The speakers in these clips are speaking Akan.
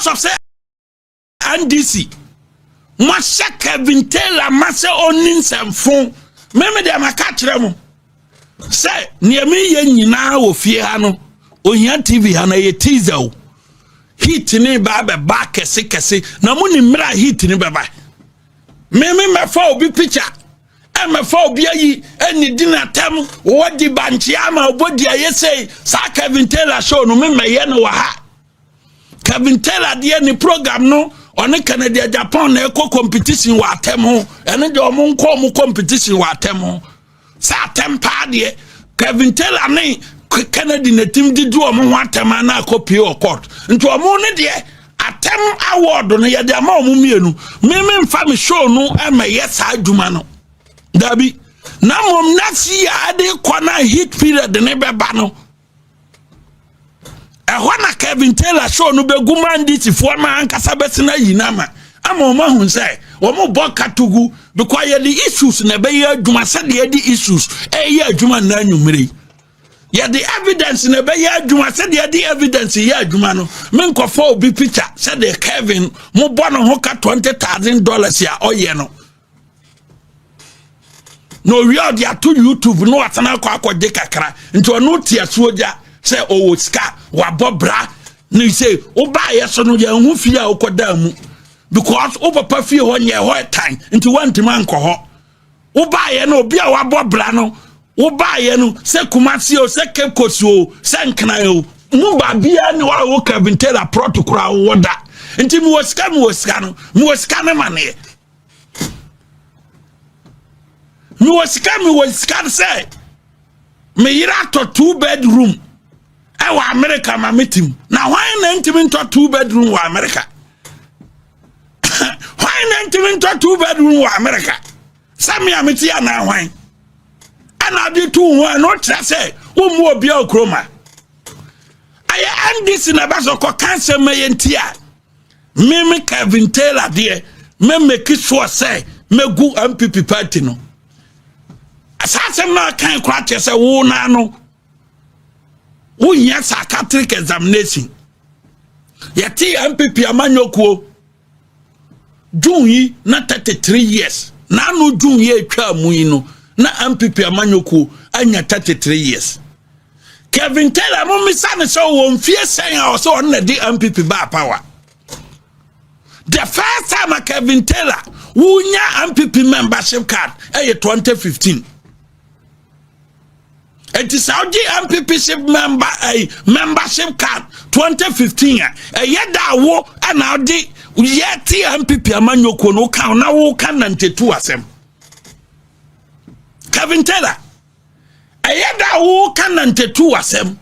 because of say NDC Masha Kevin Taylor Massa onin semfon meme de amaka kire mo say niami ye nyina wo fie ha no ohia TV ha na ye teaser o heat ni ba kese na mo ni mra heat ni baba meme me fa obi picture e me fa obi ayi eni dina tem wodi banchi ama obodi aye say sa Kevin Taylor show no me ye no wa ha Kevin Taylor de ni program no on Canada Japan na eko competition wa tem ho ene de omo nko omo competition wa tem ho sa tem pa de Kevin Taylor ne Kennedy na team di do omo ho atem na copy o court nti omo ne de atem award no ye de ama omo mienu me mfa me show no e ma ye sa adwuma no dabi na mom na si ya de kwana hit period ne beba no ehona Kevin Taylor show no be guman this for ma ankasa besina yinama ama o ma hu say o mo boka tugu because ye the issues na be ye adwuma se de the issues ye adwuma na anwumre ye the evidence na be ye adwuma se de the evidence ye adwuma no me nkofo obi picture se de Kevin mo bo no ho ka $20,000 ya oye no no real dia to YouTube no atana kwa de kakra nti ono tia suoja say o ska wa bobra ni say o ba yeso no ya hu fie a okoda mu because o papa fie ho nye ho time nti wantima nko ho o ba ye no obi a wa bobra no o ba ye no say kumasi o say kepkosi o say nkna o mu ba bia ni wa wo Kevin Taylor protocol wo da nti mi wo ska no mi wo ska ne mane mi wo ska say me yira to 2-bedroom wa America ma meeting na why na ntimi to 2-bedroom wa America why na ntimi to 2-bedroom wa America sami amiti ya na why ana di tu ho no tra say wo mu obi okroma aya ndisi na baso ko cancer me ntia me Kevin Taylor de me make sure say me gu MPP party no asasem na kan kwa che say wo na no unya psychiatric examination yati MPP amanyokuo June na 33 years na no June ye twa mu yi no na MPP amanyokuo anya 33 years Kevin Taylor mo misane so won fie sen a so on na di MPP ba power the first time Kevin Taylor unya MPP membership card 2015 it is Saudi MPP membership card 2015 yeda wo na odi yeti MPP amanyoko no kan na wo kan 92 asem Kevin Taylor yeda wo kan 92 asem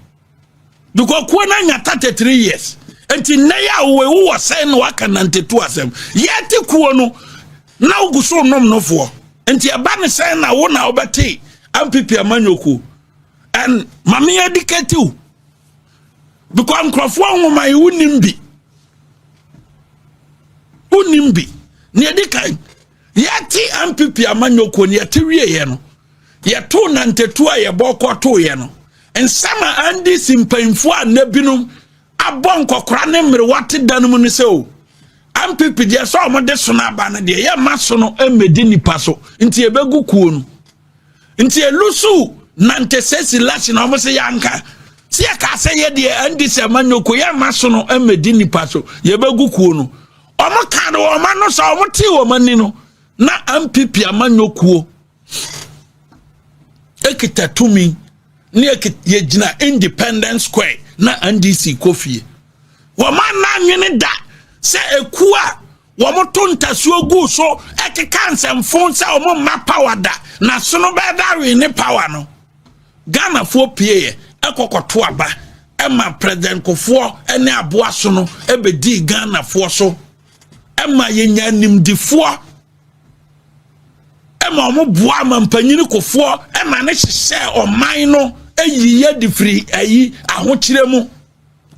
because ko na nya 33 years enti na ya wo wo say no kan 92 asem yeti ko no na uguso nom no fo enti aba ne say na wo na obeti MPP amanyoko and mami educate you because nkrofo my unimbi ne edikan yati MPP amanyoko ne yatiwie ye no ye to nantetu a ye boko to ye no ensama andi simpanfo anabinum abon kokora ne mere wate danum ne se o MPP de so mo de so na ba ne de ye maso no emedi nipa so nti ebegu kuo no nti elusu nante sesi lasi na omo se yanka si aka se ye de andi se manyoko ye maso no emedi nipa so ye begu kuo no omo ka do omo no so omo ti wo mani no na MPP amanyoko ekita tumi ni ye gina Independence Square na NDC kofie wo man na nwene da se ekua wo mo to ntasuo gu so ekeka nsemfo se omo ma power da na so no be da we ne power no Ghana fo pie ekokoto aba ema president kofo ene aboa so no ebedi Ghana fo so ema yenya nimdifo ema omo boa mampanyini kofo ema ne hye oman no eyiye difri ayi ahokire mu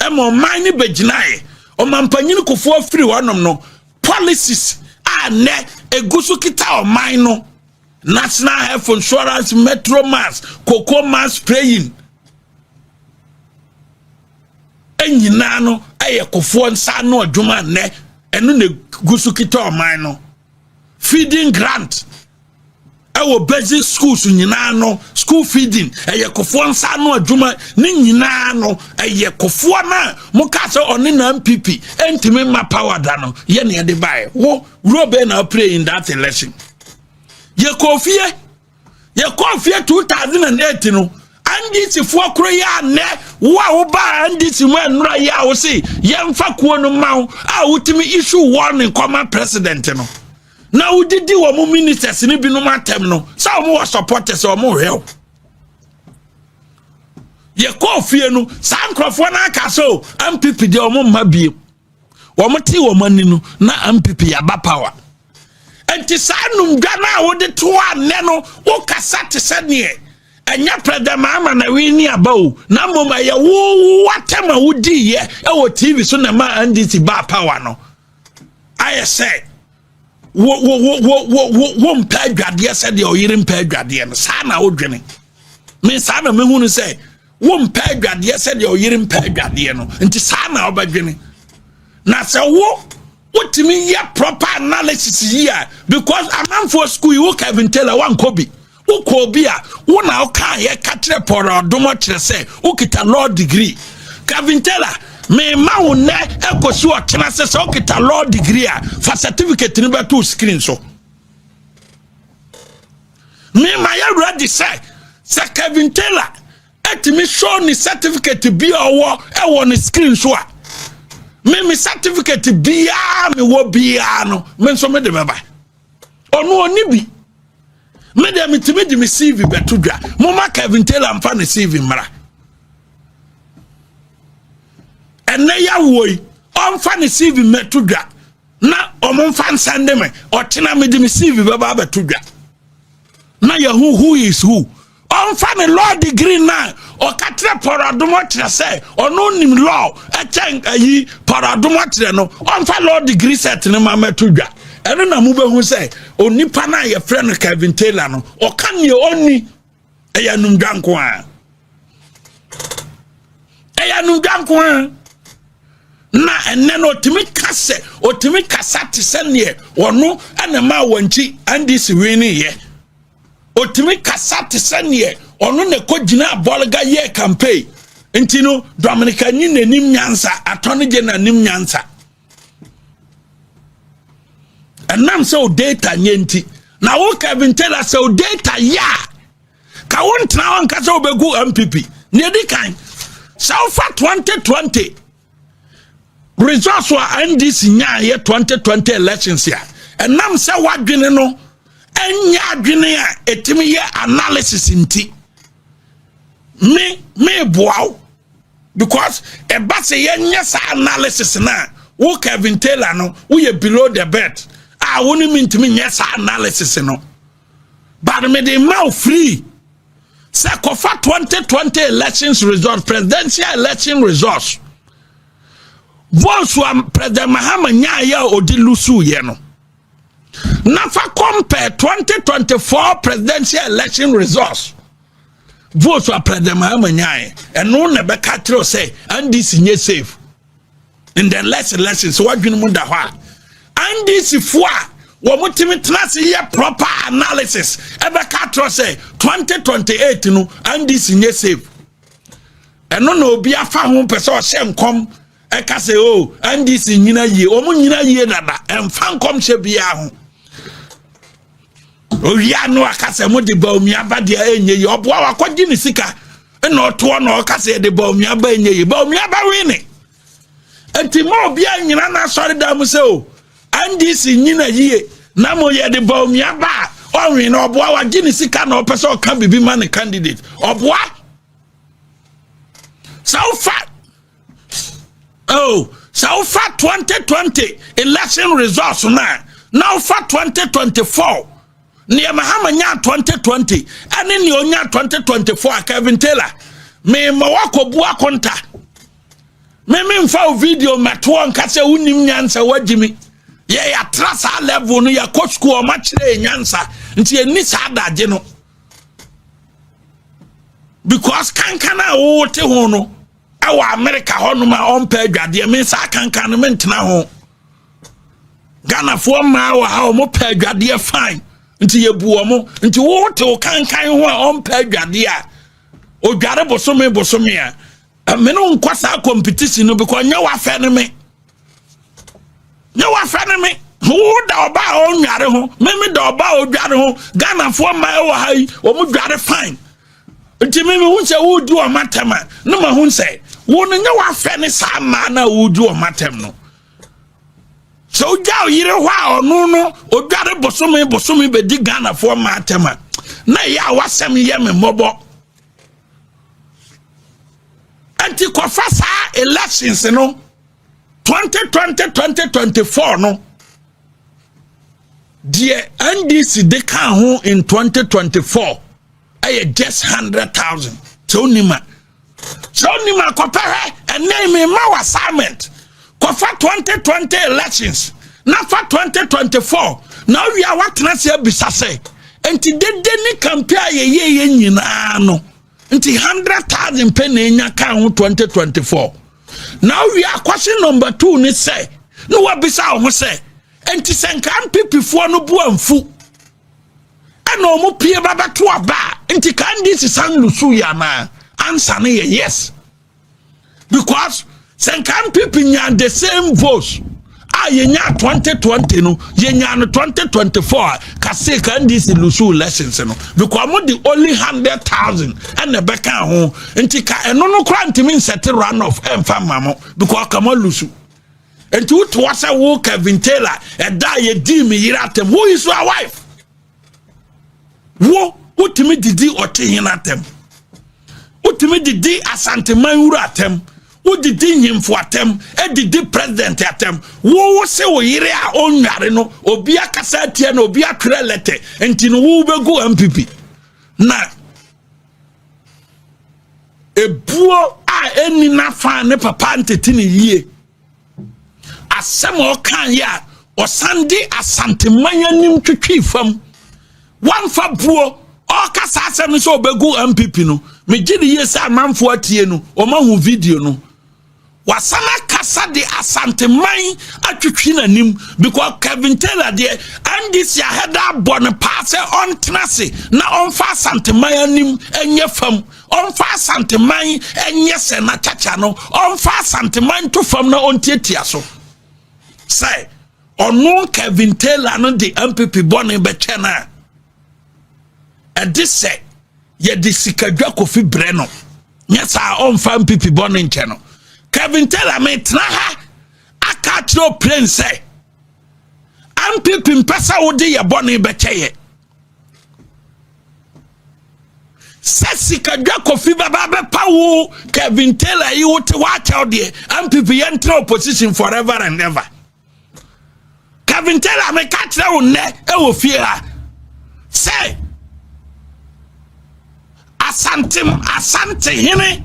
ema oman ne beginae o mampanyini kofo afiri wonom no policies a ne egusu kita oman no National Health Insurance, Metro Mass, Cocoa Mass praying. Enyina no eye kofo nsa no adwuma ne eno ne gusu kita oman no feeding grant ewo basic schools nyina no school feeding eye kofo nsa no adwuma ne nyina no eye kofo na muka se oni na MPP entimi ma power da no ye ne de bae wo robe na pray in that election ye kofie 2008 no andisi fo kro ya ne wo ba andisi mo enura ya wo se ye mfa kuo no mawo a wutimi issue warning common president no na udidi wo mo ministers ni bi no matem no sa wo mo supporters wo mo hwe ye kofie no sa nkrofo na aka so MPP de wo mo mabie wo mo ti wo mani no na MPP ya ba power enti sanum gana wo de to ane no wo kasa te sene enya predama ama na wi ni abawo na moma ye wo watema wo di ye e wo TV so na ma nditi ba power no I say wo mpa adwade se de oyire mpa adwade no sa na wo dwene me sa na me hunu se wo mpa adwade se de oyire mpa adwade no enti sa na obadwene na se wo what me ya proper analysis here because a man for school you Kevin Taylor one kobi wo kobi a wo na o kan ye katre por odomo kire se wo kita law degree Kevin Taylor me ma wo ne ekosi o kena se o kita law degree a for certificate ni be to screen so me ma ya ready say Kevin Taylor etimi show ni certificate bi owo e wo ni screen so a me certificate bia me wo bia no me so me de meba onu oni bi me de mitimi de me CV betudwa mo ma Kevin Taylor amfa ne CV mra enne ya woi amfa ne CV metudwa na omfa nsande me otena me de me CV beba betudwa na ya who is who amfa ne law degree na o katre paradomo kire se ono nim law e chen ayi paradomo kire no amfa law degree set ne ma metudwa eno na mu behu se onipa na ye friend Kevin Taylor no o kan ye oni e ya num dwanko a na enne no otimi kasa te se ne wono ene ma wanchi andisi wini ye otimi kasa te se ne ono ne ko gina bolga ye campaign enti no Dominica nyi nanim nyansa atone je nanim nyansa enam se o data nyenti na wo Kevin Taylor se o data ya ka wontra won kasa obegu MPP ne di kan South 2020 results wa NDC nya ye 2020 elections ya enam se wadwene no enya adwene a etimi ye analysis nti me boaw because e ba se ye nya sa analysis na wo Kevin Taylor no wo ye below the belt woni mintimi nya sa analysis no but me dey mouth free say kofa 2020 elections results presidential election results votes wa President Mahama nya ya odi lusu ye no nafa compare 2024 presidential election results votes wa President Mahama nya and no ne be katro say and this nye safe in the last elections so wadwene mu da ho a and this fo a wo mutimi trase ye proper analysis e be katro say 2028 no and this nye safe eno na obi afa ho pese o hye nkom e ka say oh and this nyina ye o mu nyina ye dada emfa nkom hye bia ho o ya no akase mo de ba omi aba de enye ye obo wa kwagi ni sika na oto na o kase de ba omi aba enye ye ba omi aba wi ni enti mo obi anyina na sori da mu se o andi si nyina ye na mo ye de ba omi aba o wi na obo wa gi ni sika na o pese o kan bibi man candidate obo so far 2020 election results now for 2024 Nia Mahama nya 2020 ane ni onya 2024 Kevin Taylor me mawako bua konta me mfa video matwo nkase unim nyansa wagimi ye ya trasa level no ya coach school ma kire nyansa nti eni sa adaje no because kankana wo te ho no Our America honuma on pay dwade me sa kankan no mentena ho Ghana for ma wa ha mo pay dwade fine nti yebu mo nti wo te o kankan ho on pay dwade a o dware bosome a me no nkwasa competition no because nya wa fe ne me who da oba on nware ho me da oba o dware ho Ghana for ma wa ha o mo dware fine nti me hu se wo du o matema no ma hu se wo no nya wa fe ne sa ma na wo du o matem no so jaw yire hwa onu no o dware bosome be di Ghana for matema na ya wasem ye me mobo anti kofasa elections no 2020-2024 no the NDC they can ho in 2024 I just 100,000 so nima kopere and name my assignment kofa 2020 elections na for 2024 now we are what na say bisase enti de ni compare ye nyina no enti 100,000 penny nya kan ho 2024 now we are question number 2 ni say no wa bisa ho say enti senkan pipifuo no bu amfu no mo pie baba to aba enti kan this san lusu ya na answer na yes because senkan pipi nya the same votes yenya 2020 no yenya no 2024 kase kan this lusu lessons no because mo the only 100,000 and the beka ho enti ka eno no kra ntimi set run of emfa mamo because kama lusu enti what was a wo Kevin Taylor e da ye di me yiratem who is your wife wo utimi didi otehinatem utimi didi asante manwuru atem udidi nyimfo atem edidi president atem wo se wo yire a onware no obi akasa atie na obi atwere lete enti no wo begu MPP na ebuo a eni na fa ne papa ntete ne yie asem o kan ya osande asante manyanim twetwi fam one fa buo o kasa asem so obegu MPP no me gidi yesa amanfo atie no o ma hu video no wasana kasa de asante man atwetwi nanim because Kevin Taylor de and this ya header bon pass on tenase na on fa asante man anim enye fam on fa asante man enye se na chacha no on fa asante man to fam na on tietia so say ono Kevin Taylor no de MPP bon be chena and this say ye de sikadwa kofi breno nyesa on fa MPP bon ncheno Kevin Taylor me tna ha akatro plane say MPP mpesa wodi ye boni bekeye sesi kadwa kofi baba be pawo Kevin Taylor yi wote watch out there MPP enter opposition forever and ever Kevin Taylor me katra wo ne e wo fie ha say asante hene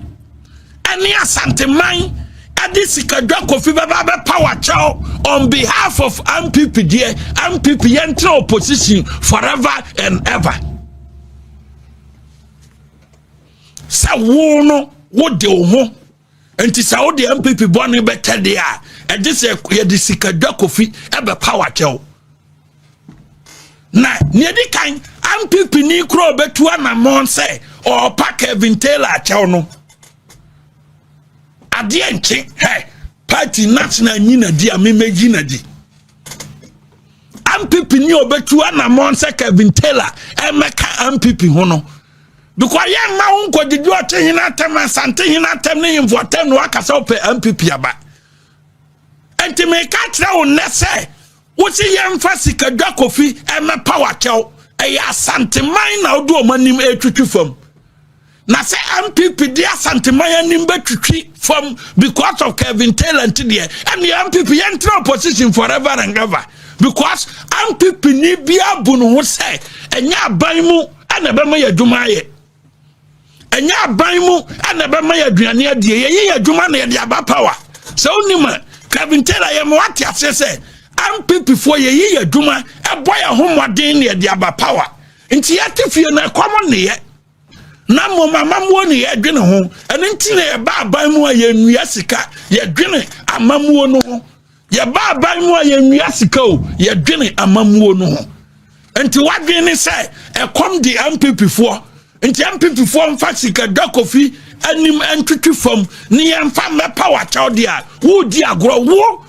any asante man adisi kadwa kofi baba power chow on behalf of MPP there MPP enter opposition forever and ever sa wo no wo de ho enti sa wo de MPP boni better there adisi ye disi kadwa kofi ebe power chow na niedi kan MPP ni kro betu anamon say or pa Kevin Taylor chow no adienche hey party national nyina di amemeji na di MPP ni obetu anamon say Kevin Taylor emeka MPP ho no because ye ma unko didi otehina tem asante hina tem ne yimvotem no akasa ope MPP aba enti me ka kire wo nese wo si ye mfa sikadwa kofi eme power chew e asante man na odo omanim etwitwi fam na say MPP dey asante man nim betwitwi fam because of Kevin Taylor there and the MPP enter opposition forever and ever because MPP ni bia bunu ho say enya ban mu ana be ma yaduma ye enya ban mu ana be ma yaduane ade ye yaduma na ye dey aba power so onima Kevin Taylor ye mo ati ase say MPP for ye yaduma e boy homodin na ye dey aba power nti yatifie na common ne ye na mamamuo ne ye dwene ho ene ntine ye ba aban mu aye nua sika ye dwene amamuo no ho ye ba aban mu aye nua sika o ye dwene amamuo no ho enti wadwene se ekom di MPP fo enti MPP fo mfa sika dakofi anim entwetwe fam ne ye mfa mepa wa chaw dia wo di agro wo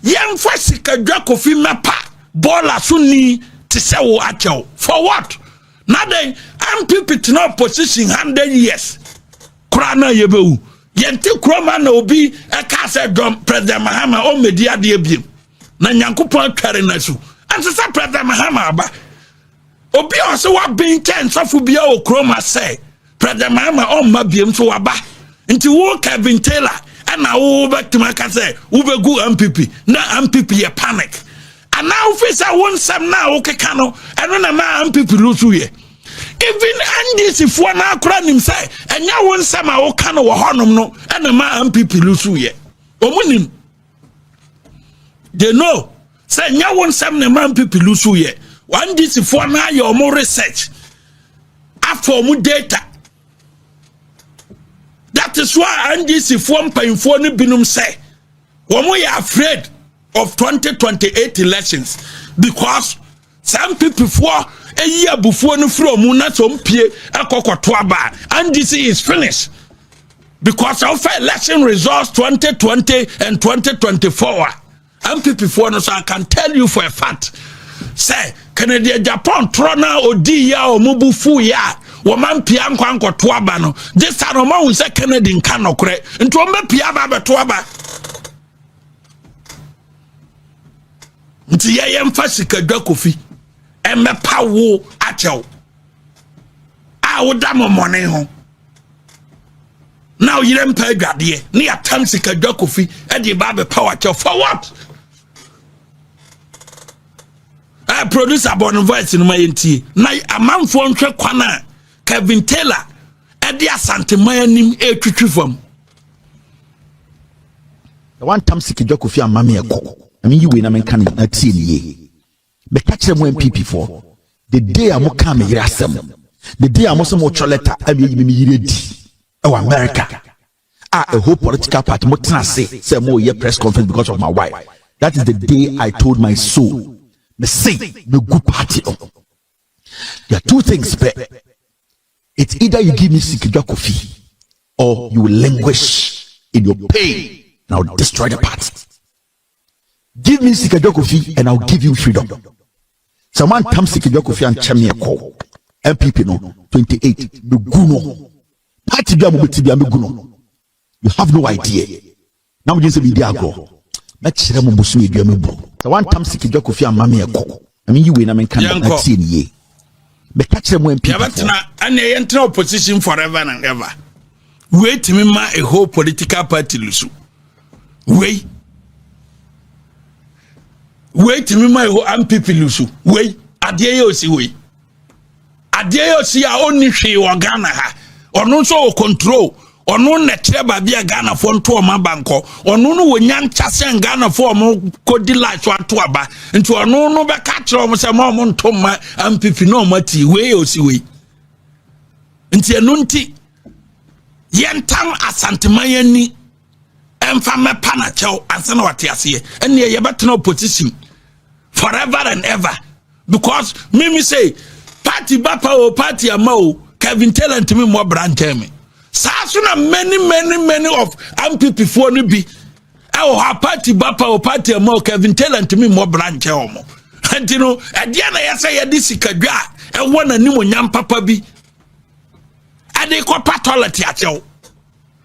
ye mfa sika dakofi mepa bola so ni te se wo achaw for what? Now then, MPP to no position 100 years. Krana yebewu. Yenti kroma na obi kase dom President Mahama o media de ebiem. Na Nyankopon tware na so. Anse sa President Mahama aba. Obi o se wa bin ten sofo bia o kroma say President Mahama o ma biem so waba. Nti wo Kevin Taylor na wo betima ka say wo begu MPP. Na MPP ye panic. And now officer won some now okay cano and when a man people lose you even and if one now crown him say and now one some o cano or honum no and a man people lose you omunim they know say now one some the man people lose you one this if one now your more research after more data that is why and this if one paying for any binum say one we are afraid of 2028 elections because some people for a year before no from na some pie akokoto aba and this is finished because of election results 2020 and 2024 and people for no so I can tell you for a fact say Canada Japan trona odi ya omubufu ya woman pia nkwankoto aba no this time man we say Canadian kanokre nto mbe pia ba beto aba nti ye mfa sika dwakofi emepa wo achew a wo da momone ho now yire mpa adwade ne atam sika dwakofi e de ba be power achew for what producer born voice no mayenti na amanfo ntwe kwana Kevin Taylor e de asante mayanim etwitwi fam the one time sika dwakofi amame ekọ I mean, you win. I mean, can not see ye. But catch them when people for the day I'm coming. The day I'm also more letter. I mean, ready. Oh, America. A whole political party. What can I say more year press conference because of my wife. That is the day I told my soul. Me say no good party. There are two things. It's either you give me Sikija coffee or you will languish in your pain. Now destroy the party. Give me Sikija coffee and I'll give you freedom. Someone comes Sikija coffee and chame a call. MPP no 28. No guno. Party guno. You have no idea. Now you say be there go. Let's share musu e duame bro. Someone comes Sikija coffee and mame a call. I mean you win. I mean can not see ye. But catch them when people. And they enter opposition forever and ever. Wait me ma a whole political party lusu. Wait me my whole MPP lusu. Wait, adie si we. Adie si a oni hwe wa Ghana ha. Ono so control. Ono netre ba bia Ghana fo nto ma banko. Ono no wonya nchase Ghana fo mo kodi light so ato aba. Nti ono no be ka kire mo se mo nto ma MPP no mati we o si we. Nti enu nti yentam asanteman ni emfa me pana chew ansana wate ase ene ye betena opposition forever and ever because me say party bapa o party ama Kevin Taylor to me more brand me so na many of MPP for ni bi ha party bapa o party ama Kevin Taylor to me more brand omo and you know e dia na yesa ye di sikadwa e wona ni monyam papa bi ade ko patolati achew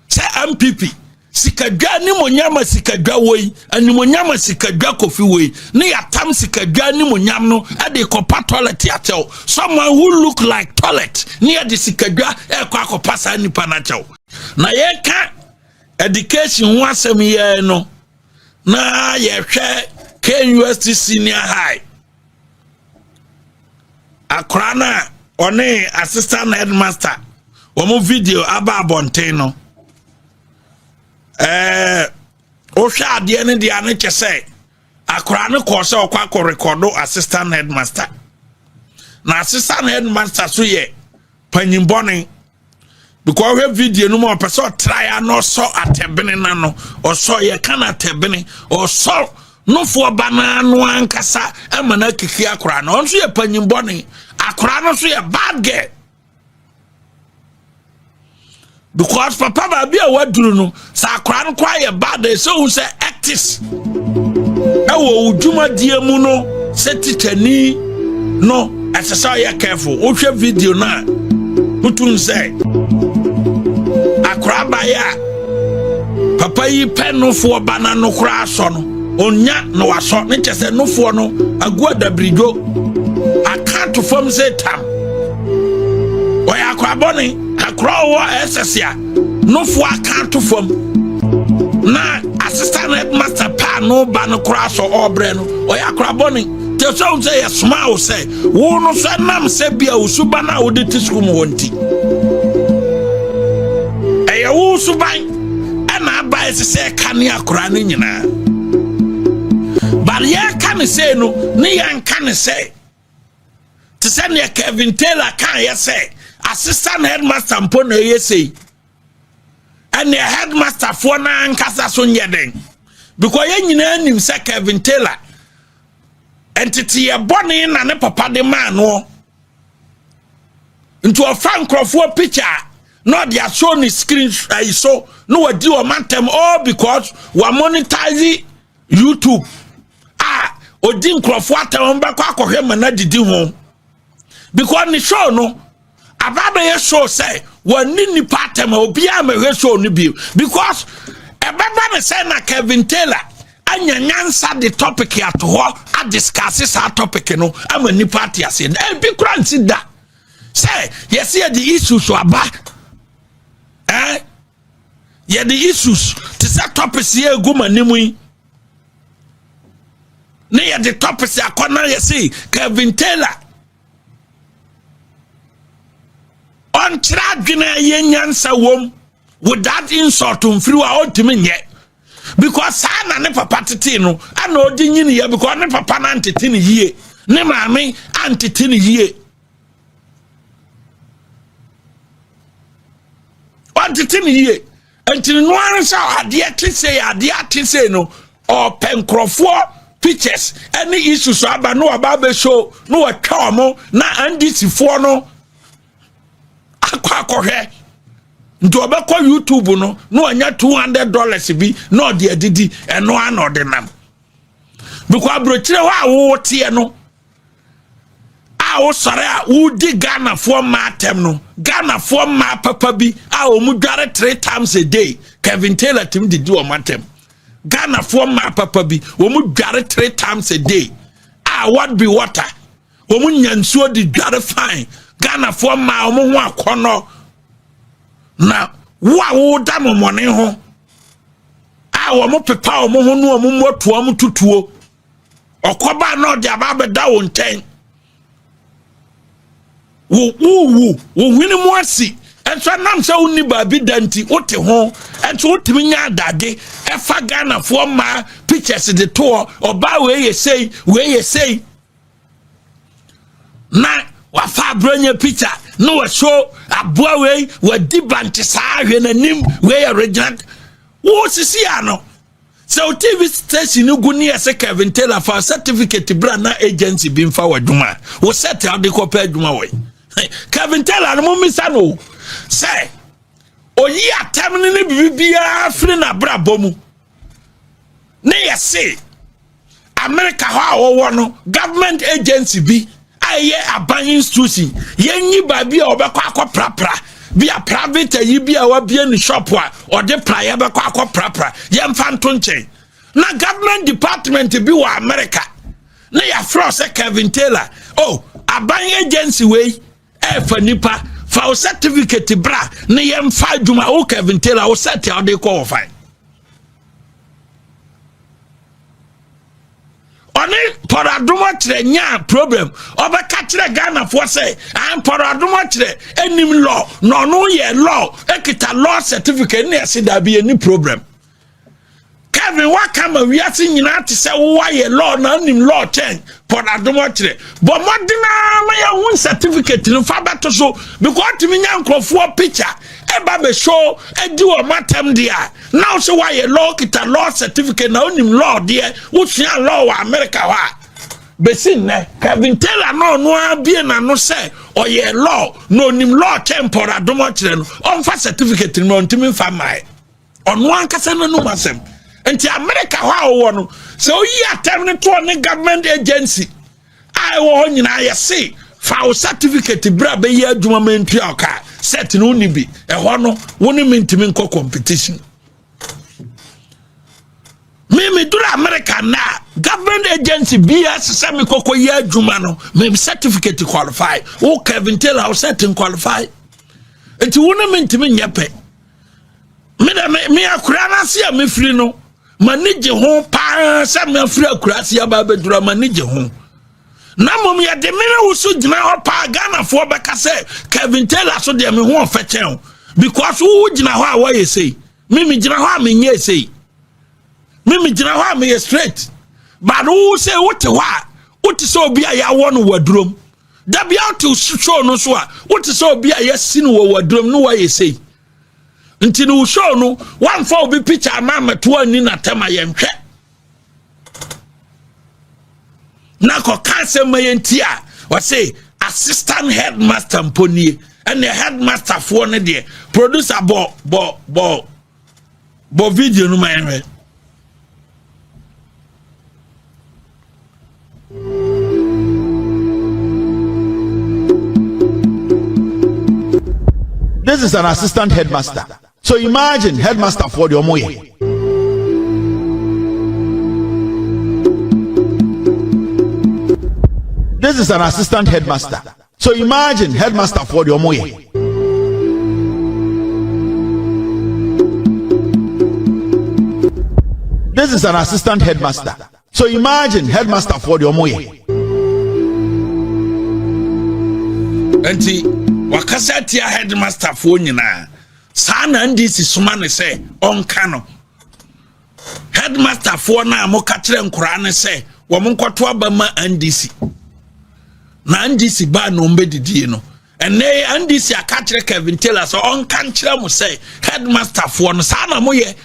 say MPP sikadwa ni monyama sikadwa woi ani monyama sikadwa kofi woi ni yatam sikadwa ni monyam no ade kopa toilet achew someone who look like toilet ni ade sikadwa e kwa kopasa nipa na achew na ye ka education ho asem ye no na ye hwe KUST senior high akrana one assistant headmaster omo video aba abonten no o hwa ade ne dia ne kyese akora ne ko se okwa record assistant headmaster na assistant headmaster so ye panyimbone because we video no more person try no so atebene na no or so ye can atebene or so no for bana no ankasa e mana kiki akora no nso ye panyimboni akora no so ye bad girl because papa ba bia waduru no sa akora no kwa ye bad so who say actis e wo uduma die mu no setitani no asesa ye careful wo hwe video na utun say akora ba ya papa yi penu fo bana no kura so no onya no waso ne chese no fo no agua da brigo akanto fam say tam oya akora boni akora wo esesia no fo akanto fam na assistant headmaster pa no ba no kura so obre no oya akora boni te so say smile say wo no so nam se bia usuba na wo de tiskum wonti eya wo suban na ba ese kane akora no nyina but ya kan say no ne yan kan say to send ya Kevin Taylor kan ya say assistant headmaster mpo na ye say and the headmaster for na ankasa so nyeden because ya nyina nim say Kevin Taylor entity ya boni na ne papa de man no into a fan crofo picture not their show screen I saw no what do mantem all because we monetize YouTube odin crofo atam ba kwa akohwe mana didi ho because ni show no ababa ye show say wani ni patem obi amehwe show no bi because ebeba me say na Kevin Taylor anya nyansa the topic ato ho a discuss sa topic no ama ni party ase e bi kura nsi da say yes here the issues so aba yeah the issues to set topics here go manimu yi ne ya the topics akona you see Kevin Taylor on tradwena ye nyansa wom with that insult on free wa otimi nye because sana ne papa tete no ana odi nyini ye because ne papa na antete ne yie ne maame antete ne yie antete ne yie until no answer ade ate say no or penkrofo pictures any issues so aba no aba show no atwa mo na ndc fo no akwa ndo obekọ YouTube no anya $200 bi no de adidi eno ana odinam because abrochire wa wo tie no wo sare a wo di Ghana for matem no Ghana for ma papa bi o mu dware 3 times a day Kevin Taylor tim didi o matem Ghana for ma papa bi wo mu dware 3 times a day what be water wo mu nyansuo di dware fine Ghana for ma o mu ho akono na wo da momone ho wo mo pepa wo ho no mo moto am tutuo okoba no de aba da wo nten wo wini mo asi enso nam se woni ba bi danti wote ho enso wotimi nya adade e fa Ghana for ma pictures de to oba we ye sei na wa fa abronye picture no wa show aboa we wa dibanti sa hwe nanim we original wo sisi ano so TV station gu ni ese Kevin Taylor for certificate brand na agency bi mfa wadwuma wo set out de copy adwuma we Kevin Taylor no misa no say oyi atam ne bibia free na brabo mu ne yesi America ho wo no government agency bi aye aban institution yenyi ba bia obekọ akọprapra bia private yi bia wa bia ni shop a ode praye bekọ akọprapra ye mfa nto nchen na government department bi wa America na ya froze Kevin Taylor aban agency we fa nipa fa certificate bra na ye mfa adwuma Kevin Taylor o set ya de ko fine oni paradomo kire nya problem obeka kire Ghana for say am paradomo kire enim law no ye law ekita law certificate na yesi da bi any problem Kevin wakama wiase nyina te say wo ye law na enim law change paradomo kire but modina ma ya won certificate no fa beto so because timi nya nkrofo picture eba be show edi o matem dia now so why a law kita law certificate na onim law dia wo tua law wa America wa besin ne Kevin Taylor no abie na no say oye law no onim law tempora domo kire no on fa certificate no ntimi fa mai ono ankasa no masem enti America wa wo no so yi atem ne to ne government agency I wo nyina ye say fa certificate bra be ye adwuma mentua oka set no ni bi ho no woni mentimi nko competition me do America na government agency BS semi koko ye adwuma no me certificate qualify o Kevin Taylor o certain qualify enti woni mentimi nyepe me akura na se a me free no manage ho pa se me free akura se aba bedura manage ho na mom ya de me wo so gina ho pa Ghana fo be ka se Kevin Taylor so de me ho fa chen because wo gina ho a wo ye sei me gina ho a me nye sei me gina ho a me straight but wo say wo te ho a wo te so obi a ya wo no wadurom da bia to show no so a wo te so obi a ya si no wadurom no wo ye sei nti no show no one for obi picture mama to ani na tema ye nhwe na ko kanse mayentia we say assistant headmaster mponie and the headmaster for ne de producer bo video no mayenwe. This is an assistant headmaster. So imagine headmaster for the omoye. This is an assistant headmaster. So imagine headmaster for the omoye. This is an assistant headmaster. So imagine headmaster for the omoye. Enti wakasa tia headmaster for nyina sana ndisi suma ne se onka no headmaster for na mo ka kire nkura ne se wo mo nkoto abama ndisi na ndisi ba no mbedidie no ene ndisi aka kire Kevin Taylor so onka nkire mo se headmaster for no sana mo ye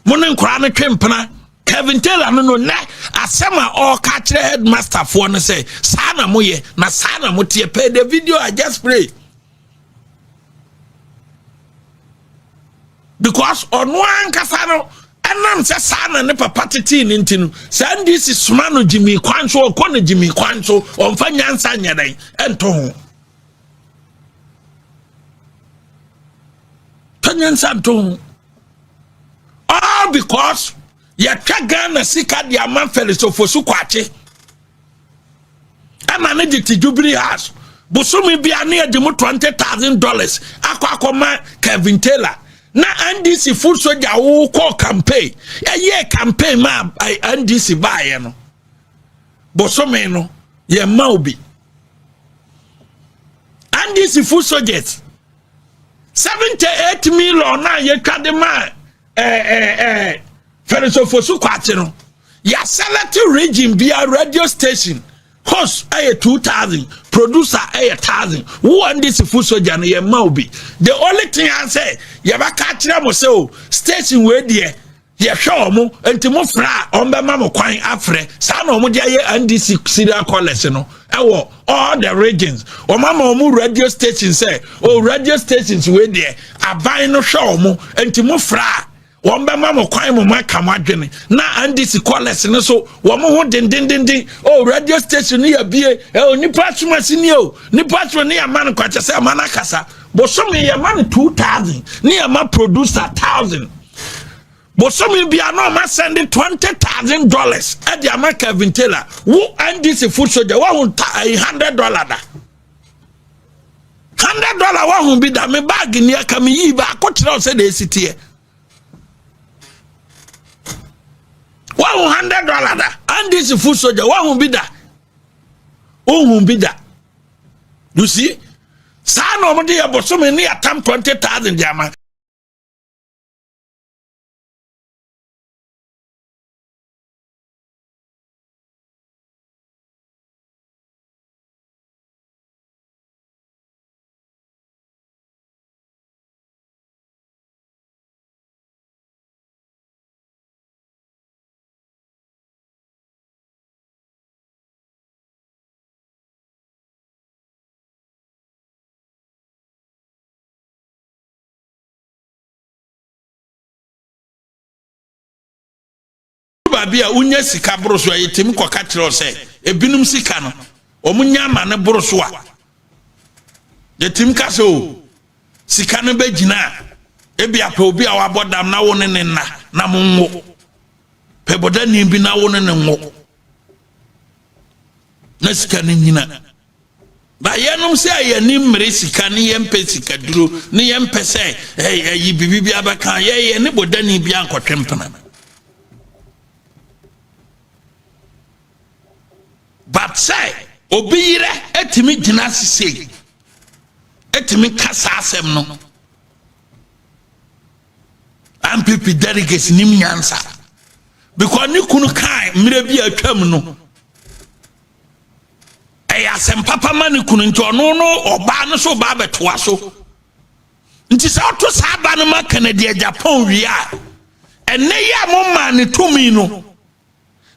mo ne nkura ne twempena Kevin Taylor no na asema o ka kire headmaster for no se sana mo ye na sana mo tie pay the video I just play. Because on one kasano enam se sana ne papa tete ni ntinu sandi si suma no Jimmy Kwanso ko ne Jimmy Kwanso on fa nyansa nyadan ento ho tanyansa ento ho all because ya Ghana sika dia man felisofo su kwache ama ne diti Jubilee House busumi bia ne de mo $20,000 akwa Kevin Taylor na NDC food soldier wo call campaign ye campaign ma NDC baye no bosome no ye maubi NDC food soldiers 78 million na ye twade ma feresofosu kwate no ya select region bia radio station host 2,000 producer 1,000 who and this food soldier no ye maubi the only thing I say ye ba ka kire mo say o station we de ye hwe omo enti mo fra ombe ma mo kwan afre sa na omo de ye NDC serial callers no ewo all the regions o mama omo radio station say o radio stations we de aban no hwe omo enti mo fra wombe mama kwan mo maka madwene na andisi callers ne so wo mo ho den oh radio station ne ya bie nipa tuma sini o nipa tuma ne ya man kwache se man akasa bo so me ya man 2,000 ne ya ma producer 1,000 bo so me bia no ma send $20,000 e dia ma Kevin Taylor wo andisi food soldier wa ho $100 da $100 wa ho bi da me bag ni aka me yi ba akotire o se de sitie $100 da and this food soldier wahun bida you see sa no mo de aboso me ne atam 20,000 diama baby a unya sika broso a yetimi kwaka kire o se ebinum sika no omunya ma ne broso a yetim ka so sika no begina ebi ape obi a wabodam na wo ne na monwo peboda ni bi na wo ne nwo na sika ne nyina ba yenom se ayani mmere sika ne yempe sika duro ne yempe se yi bibi abaka ye ne boda ni bi ankotwempena but say obiyire etimi gina sise etimi kasa asem no MPP delegates nim nyansa because ni kunu kai mire bi atwam no asem papa mani kunu nti ono no oba no so ba betoa so nti sa oto sa ba no maka na dia Japan wi a enne ya mo ma ne tumi no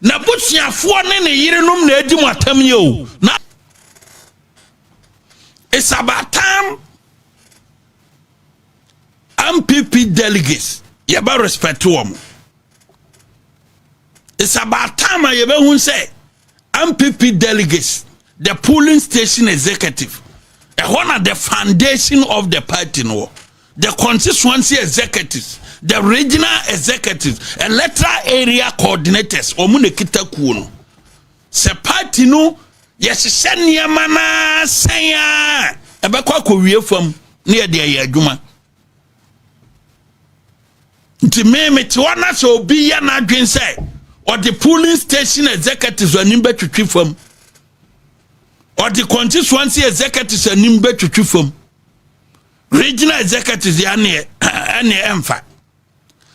na busuafo ne yirenom na adi mu atam ye o na it's about time MPP delegates you better respect them. It's about time you better say MPP delegates the polling station executive one of the foundation of the party no the constituency executives the regional executives electoral area coordinators omune kitakuo no se party no yes senia mana senya ebekwa kowie fam ne ye de adwuma nti me ti wana so obi ya na adwen say or the polling station executives anim betwitwi fam or the constituency executives anim betwitwi fam regional executives ya ne emfa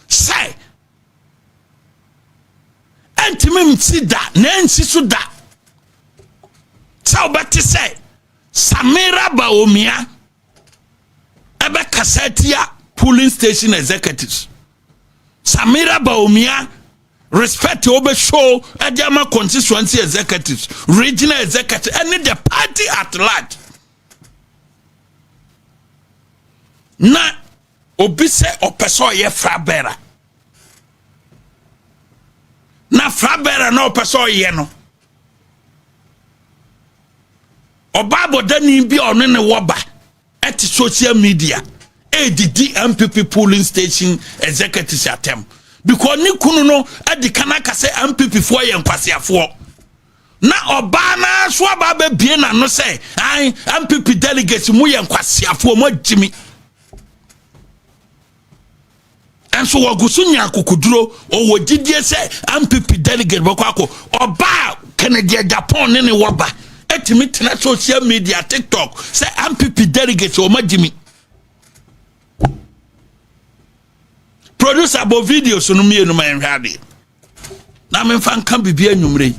say entimi mtida na ensi so da sao beti say Samira Baomia ebe kasetia polling station executives Samira Baomia respect obe show Adama constituency executives regional executives and the party at large na obi se opeso ye frabera na frabera na opeso ye no obabo dani bi ono ne woba at social media ADD MPP polling station executives atem because ni kunu no adi kanaka say MPP for ye nkwasiafo na oba na so aba ba bie na no say ai MPP delegates mu ye nkwasiafo mo jimi enso wagusu nya kokuduro o wogidie say MPP delegate bako oba Canada Japan ne woba etimi tena social media TikTok say MPP delegates o majimi produce abo video so no mienu ma enhade na me fan kan bibia nwumre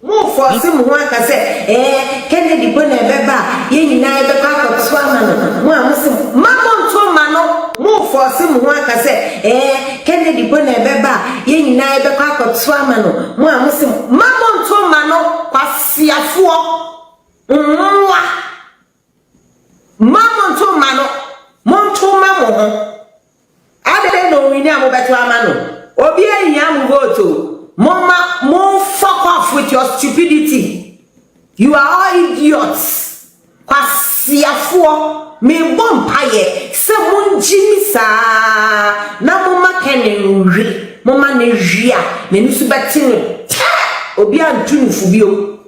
mo force mo ho aka say Kennedy bo na beba ye nyina ebe ka akotso ama no mo amusim mamo nto ma no mo force mo ho aka say Kennedy bo na beba ye nyina ebe ka akotso ama no mo amusim mamo nto ma no kwasiafo nwa mamo nto ma no mo nto ma mo ho ade no wini amobeto ama no obi ehia mo vote Mama, fuck off with your stupidity. You are all idiots. Kwasiafo me bompaye se munjimisa na mama kenenri mama nejia me nusu betinu obi antunu fubio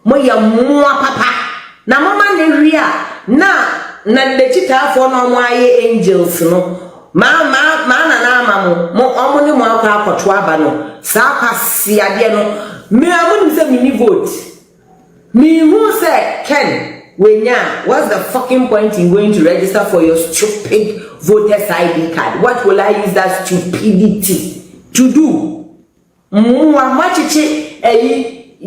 moya moa papa na mama nejia na lechitafo no mo aye angels no ma na amamu mo omuni mo akwa akoto aba no sa kwasiade no me amun se mini vote me who say Ken wenya what's the fucking point in going to register for your stupid voter's ID card? What will I use that stupidity to do? Machichi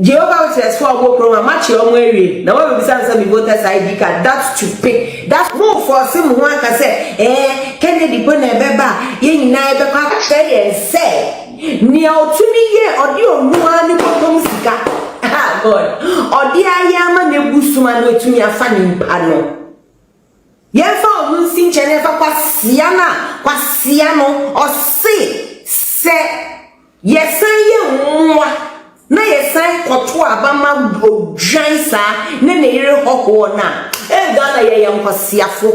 Jehovah says for go program match your way na we be say voter's ID card. That's stupid. That's more for some who can say Kennedy bo na beba ye nyina ebe kwa say ni otumi ye odi onua ni potom sika God odi ayama na egusuma na otumi afa ni mpa no ye fa onunsi nchene fa kwasia no o se yesan ye nwa na yesan koto abama odwan sa ne ne yire hoho na Ghana ye yankwasiafo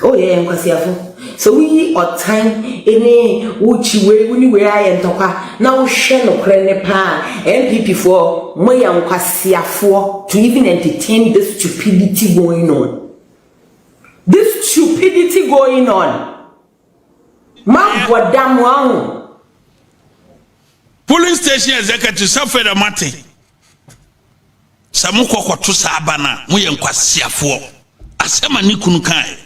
oh ye yankwasiafo so we or time any uchi we aye ntokwa na wo hwe no kre ne pa MPP for mo yankwasiafo to even entertain this stupidity going on. Polling station executive suffered a mate. Samuko kwato sabana mu yankwasiafo. Asema ni kunu kai.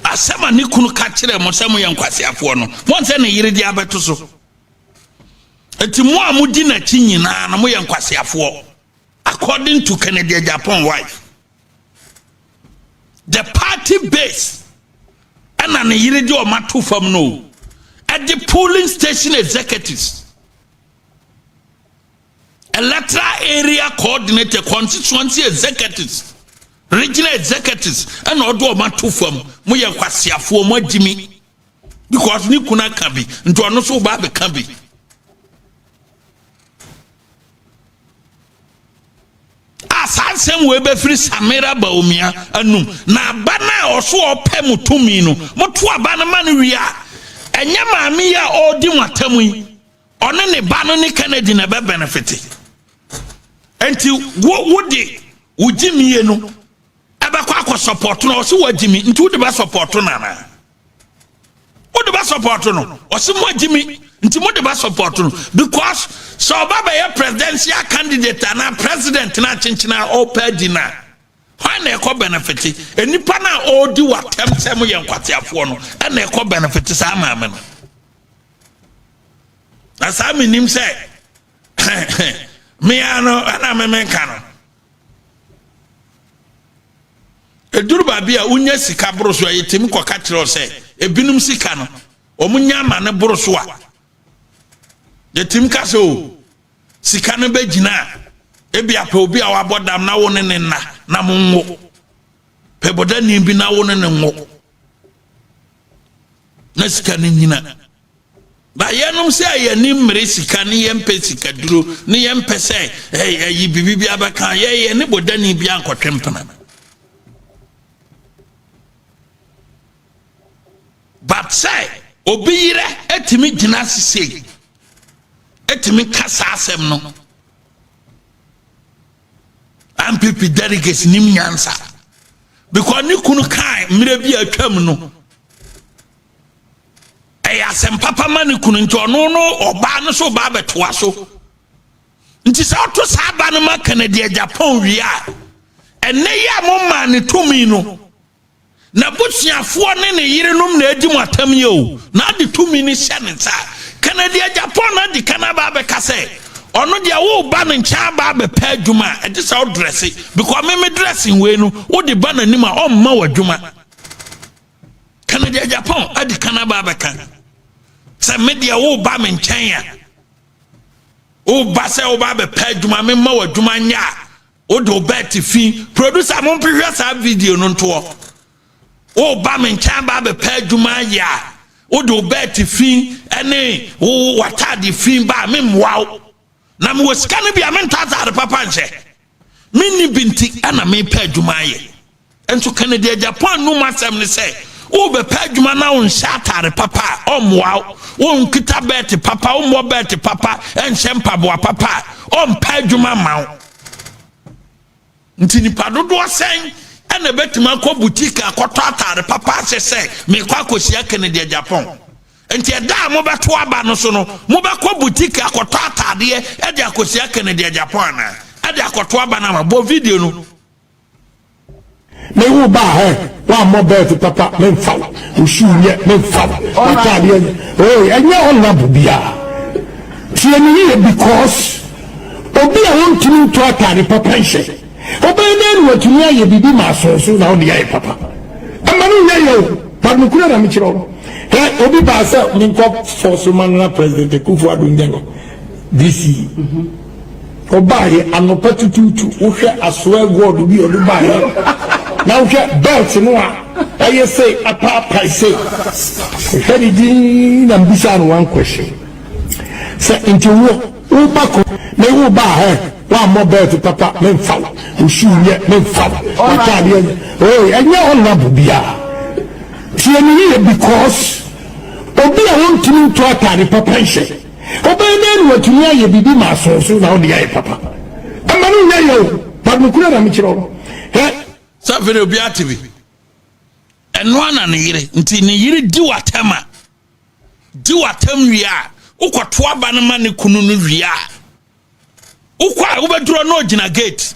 Asema ni kunu ka kire mo semu yankwasiafo no. Won se ne yire di abeto so. Enti mo amudi na chi nyina na mo yankwasiafo. According to Kennedy Japan wife. The party base and an yiri or matu from no at the polling station executives, electoral area coordinator, constituency executives, regional executives, and all do matu from Muya Kwasia for more Jimmy because Nikuna can be into an also Baby can be. Asasem we be free Samira Baumia anum na bana oso opɛ mutumi no moto abana man wi a enye maami ya odi matamu yi one ne ba no ne Kennedy na be benefit enti wodi wujimi no ebekwa akɔ support no oso wajimi nti wodi ba support no na wodi ba support no oso wajimi nti mo de ba support no because so baba ya presidential candidate na president na chinchina opedi na why na ekọ benefit enipa na odi watem sem ye nkwatiafo no na ekọ benefit sa maame no na sa me nim se me ano na me nka no eduru ba bia unya sika broso ayetim koka kire o se ebinum sika no omunya ma ne broso a the team kaso sikane begina ebi ape obi a wabodam na wo ne na monwo peboda ni bi na wo ne nwo na sikane nyina ba yenom se ayani mmere sikane yempe sikaduro ne yempe se yi bibi abaka ye ne boda ni bi ankotwempena but say obi yire etimi gina sise etimi kasa asem no MPP delegates nim nyansa because ni kunu kai mire bi atwam no asem papa mani kunu nti ono no oba no so ba betoa so nti sa oto sa ba no ma Canada Japan wi a enne ya mo ma ne tumi no na busuafo ne ne yirenom na adi matam ye o na de tumi ni hye ne nsa Canada Japan na di Canada be kase ono dia wo ba ne ncha ba be pa adwuma e de sa dress because me dressing we no wo de ba nanim a o mma wadwuma Canada Japan adi Canada be kan se me dia wo ba me nchen ya o ba se o ba be pa adwuma me mma wadwuma nya o do bet fi producer mo prehwe sa video no nto o ba me nchen ba be pa adwuma ya o do bet fi ene o watade fi ba me mwa na me wasika ne bia me ntazare papa nche me ni binti ana me pa adwuma ye enso Canada Japan no masem ne se o be pa adwuma na o nshatare papa o mwa o nkita bet papa o mo bet papa enche mpaboa papa o mpa adwuma ma ntini padodo asen ene betima ko boutique akoto atare papa se me kwa kosia Canada Japan enti eda mo beto aba no so no mo be ko boutique akoto atade e de akosia Canada Japan na e de akoto aba na ma bo video no me wo ba he wa mo bet papa me mfa wo shuye me mfa atade oh enye honorable bia tie ni because obi a won tini to atade papa nche obeyden watumi aye bibi masoso na odi aye papa amanu nyayo parmukura na michiro he obi ba sa ninko force man na president Kufu Ado Ndengo DC obaye anopa tututu wo hwe asoa god bi odo baye na wo hwe belt no a I say I say Hedi na mbisa one question. Say into wo back me wo ba one more bed to papa men follow. You should yet men follow. Oh, and you're honorable bia. Because obi a want to atari papa nche. Obi na what you hear bibi ma so na odi ya papa. Amanu na yo, but mukura na michiro. So very obi atibi. Eno ana ne yire, nti ne yire di watama. Di watam wia, ukoto aba ne ma ne kunu no wia. Ukwa ubeduro no gina gate.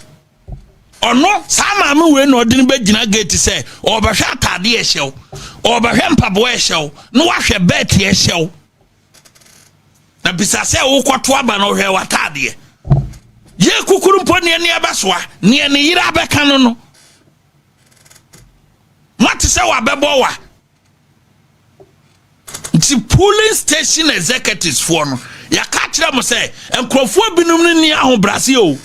Ono sama me we no de ne be gina gate say, obehwe atade e hyew. Obehwe mpabo e hyew, no wahwe bet e hyew. Na bisa say ukoto aba no hwe watade. Ye kukuru mpo ne ne abasoa, ne ne yire abeka no. Mati say wa bebo wa. The polling station executives for no. Ya ka kire mo say enkrofo binum ni ahobrase o.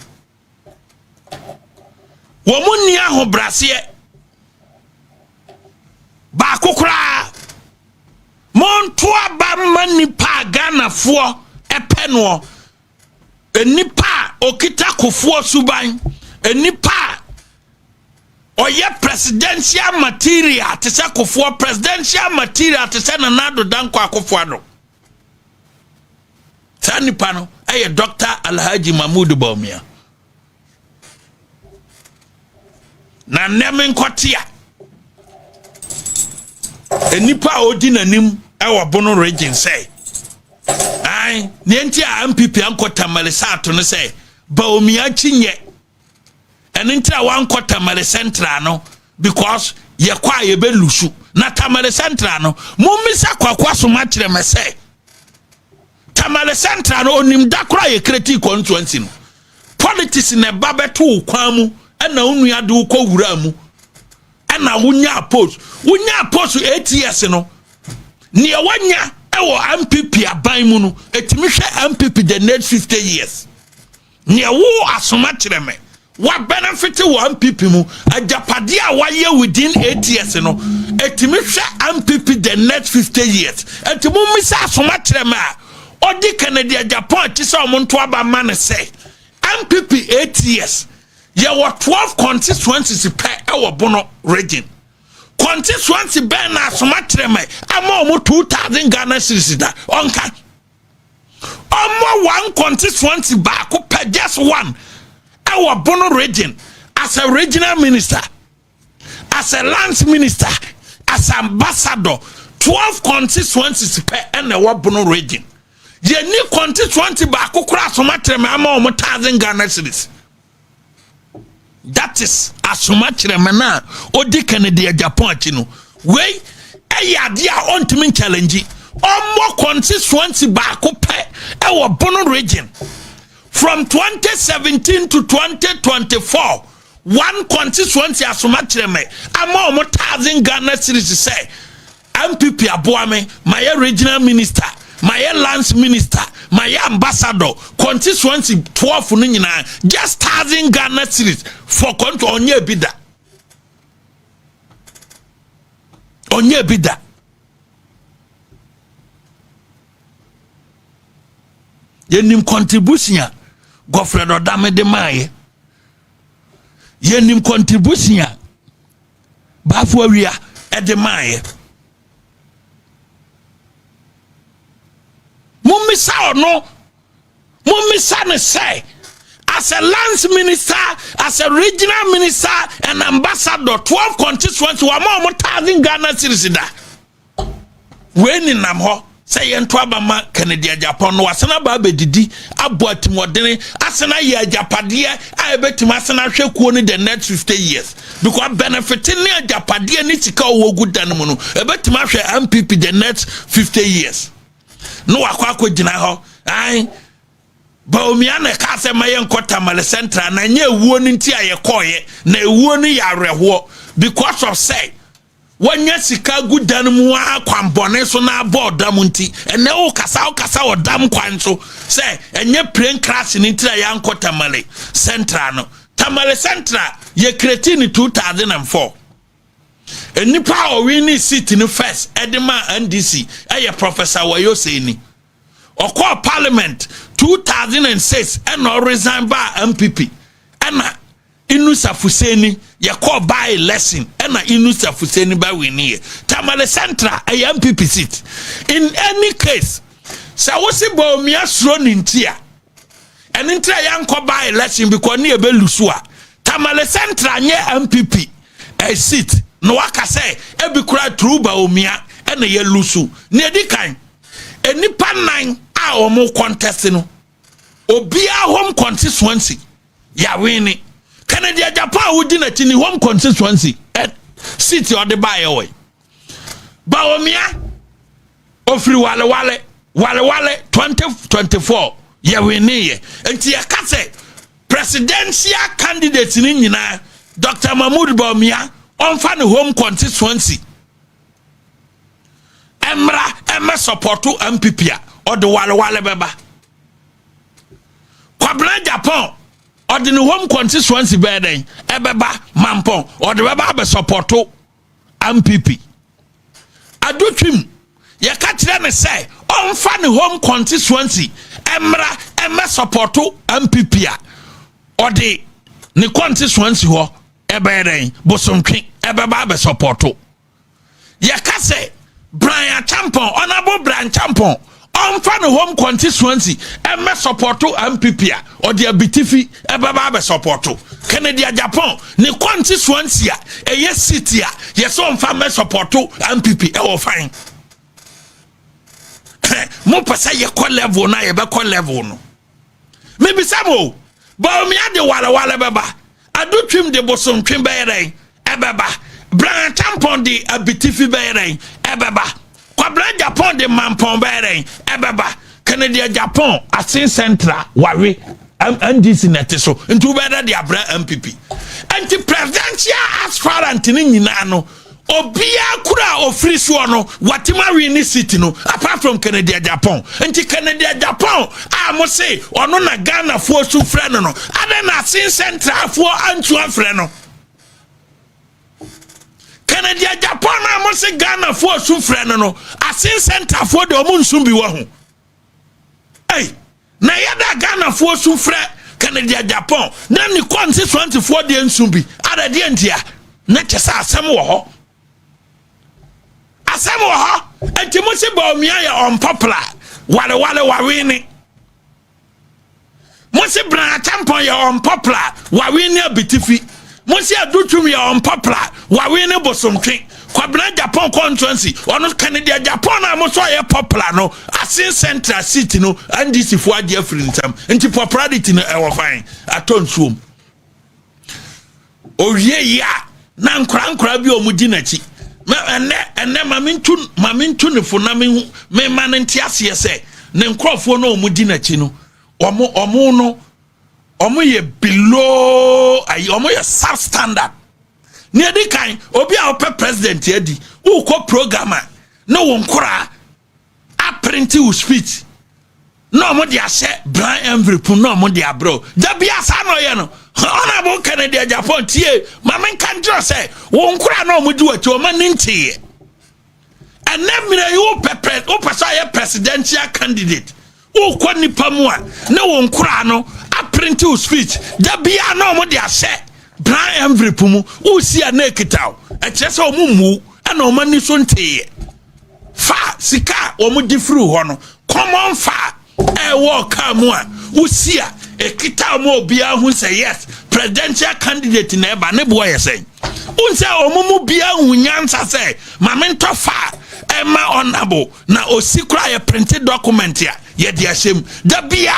Wo mu ni ahobrase ba kokora. Monto abamma nipa Ghana fo epeno. Enipa okita kofo suban. Enipa oye presidential material te se kofo presidential material te se nanado danko akofo ano. Sani pano aye Dr. Alhaji Mahmoud Bawumia. Na neme nkotia. Enipa odi nanim ewa bono region say. Ai, nienti a MPP ankota malisato ne say Bawumia chinye. And intra one quarter male central no because ye kwa ye be lusu na tamale central no mummisa kwa so machire me say tamale central no onim dakora ye kreti constituency no politics ne babeto kwan mu na unu ade ukọ wura mu na wunya post 8 years no ne wanya ewo MPP aban mu no etimi hwe MPP the next 50 years ne wo asoma kire me. What benefit one people mu ajapadia waye within 8 years no etimi hwe MPP the next 50 years etimu misa asoma kirema odi Canada Japan ti so omonto aba man say MPP 8 years ye were 12 constituencies per our bono region constituency ben na asoma kirema ama omo 2000 Ghana cedis da onka omo one constituency ba ko per just one our Bono region as a regional minister, as a lands minister, as ambassador, 12 constituencies per and our Bono region. Ye ni constituency ba kokura somatreme ama o 1000 Ghana cedis. That is asomatreme na odi Canada Japan chino. We eyade a ontimi challenge. Omo constituency ba ko pe our Bono region. From 2017 to 2024, one constituency as much reme. Amo 1000 Ghana cedis say MPP aboame, my regional minister, my lands minister, my ambassador, constituency 12 nyina, just 1000 Ghana cedis for control onye bida. Onye bida. Yenim contribution Godfred Odame de Maye. Yenim contribution Bafwawia de Maye. Mumisa or no? Mumisa ne say as a lands minister, as a regional minister and ambassador, 12 constituencies were more 1000 Ghana cedis da. When in Namho say ento abama Canada Japan no asena ba bedidi abot modene asena ye ajapade a betima asena hwe kuo ni the next 50 years because benefiting ni ajapade ni sika owogu dan mu no betima hwe MPP the next 50 years no akwa gina ho ai Bawumia na ka se maye nkota male central na nya ewuo ni nti aye koye na ewuo ni ya reho because of say wanya sika gudan mu akwambone so na board dam nti ene wo kasa o dam kwan so say enye plane crash ni tira ya nkota male central no tamale central ye create in 2004 enipa o win seat no first edema NDC Professor Wayose ni okọ parliament 2006 and resign by MPP ana Inusa Fuseni ye call by election ena Inusa Fuseni by winnie Tamale Central a MPP seat. In any case, sa wosi bo mi asro nintia and intra yanko by election because ni ebe lusua Tamale Central nye MPP a seat no waka say ebi kura truba omia ena ye lusu ni edikan enipa nine a omo contest no obia home constituency ya winnie Canada Japan would dinner in home constituency at city or the buy away. Baomia ofri wale 2024 ya we near and tia kase presidential candidates in Dr. Mahmoud Baomia on fan home constituency. Emma support to MPP or the wale beba. Kwabna Japan or the home constituency bedding, ebeba mampon, or the baba support MPP. I do trim. Ya catch them say, on funny home constituency, Emma support MPP, or the constituency ho, ebeding, bosom king, ebeba support. Ya say, Brian Champon, honorable Brian Champon. On fan home constituency, Emma support MPP or the BTF Ebaba support. Canada Japan, ni constituency, a yes city, yes on family support MPP, fine. Mo pasa ye call level na ye be call level no. Maybe some but me de wala baba. I do trim the bosom trim bay ebaba. Brian tampon the BTF bay ebaba. Kwabra Japan de mampon bere ebeba Canada Japan asin central wari NDC neteso ntu bere de abra MPP anti presidential aspirant ni nyina no obia kura ofiri so no watima win city no apart from Canada Japan anti Canada Japan mo say ono na Ghana fo su frɛ no ada na asin central fo antu afrɛ no Canada Japan na mo se Ghana for su frɛ no asin center for de omo nsum bi wa ho ei na yada Ghana for su frɛ Canada Japan na ni constituency for de nsum bi ada de ntia na kyesa asɛm wɔ hɔ enti mo se ba omia ya unpopular wale wawini mo se bra tampon ya unpopular wawini abitifi Monsi adutum ya unpopular wawini bosomtwe kwabna Japan constituency ono Canada Japan na mo so ye popular no asin central city no NDC fo ade afri ntam nti popularity no e wo fine atonsuom owie ya na nkra bi omudi nachi enne mamintu ne fo na me man ntiase se ne nkrofo no omudi nachi no omo ye below omo ye substandard near the kind obi a ope president yedi who ko programmer no won kora a printing speech no mo dia she brand envelope no mo dia bro da bia sa no ye no honorable Canada Japan tie mamen kan draw say won kora no mo di wati o man ntie and na mira you pepper o person ye presidential candidate o ko nipa mu a na won kora no a printing speech da bia no mo dia she brand envelope mu o si a nekitaw e kyese o mu ana o mani so nteye fa sika o mu difru ho no common fa e wo ka mu a o si a e kita mo bia hu say yes presidential candidate na eba ne bo ye say unse o mu bia hu nyansa say mamento fa e ma honorable na o sikra ye printed document ya ye di asem da bia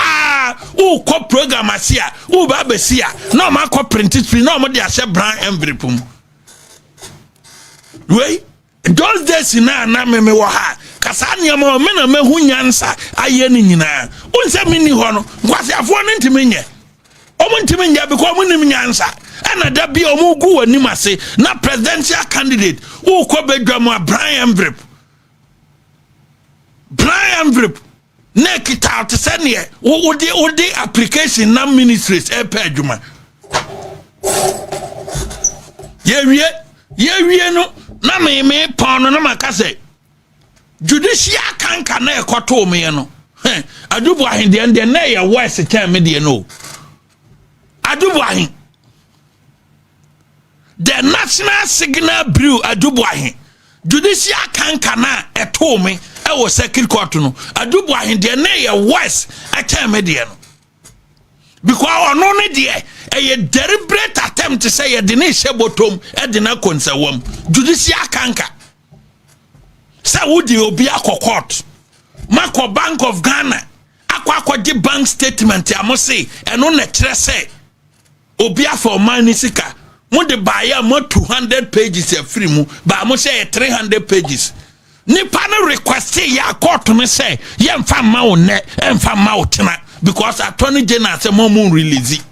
o ko program asia o ba besia na ma ko printed free na mo di ase brand envelope mu we those days na me wo ha kasa niam me na mehu nyansa aye ni nyina unse mini ho no kwasiafo no ntimi nye omo ntimi nye because omo nim nyansa ana da bia omo gu wanim ase na presidential candidate o ko bedwa mu brand envelope na kita to send here wo the application na ministries e pa adwuma ye wie no na me pono na maka say judicial kanka na ekoto me no adubu ahin de na ye wise time me de no adubu ahin the national signal brew adubu ahin judicial kanka na eto me e wo circuit court no adubu ahin de na ye wise time me de no because ono ne de a deliberate attempt to say ye de na she bottom e de na konsawam judicial kanka sa wudi obi akọ Mako Bank of Ghana akwa di bank statement ya mo say eno na kire say obi afọ man sika mo de buy mo 200 pages ya free mu ba mo say 300 pages nipa no request ya court me say ye mfa ma wo ne mfa ma wo tena because attorney general say mo release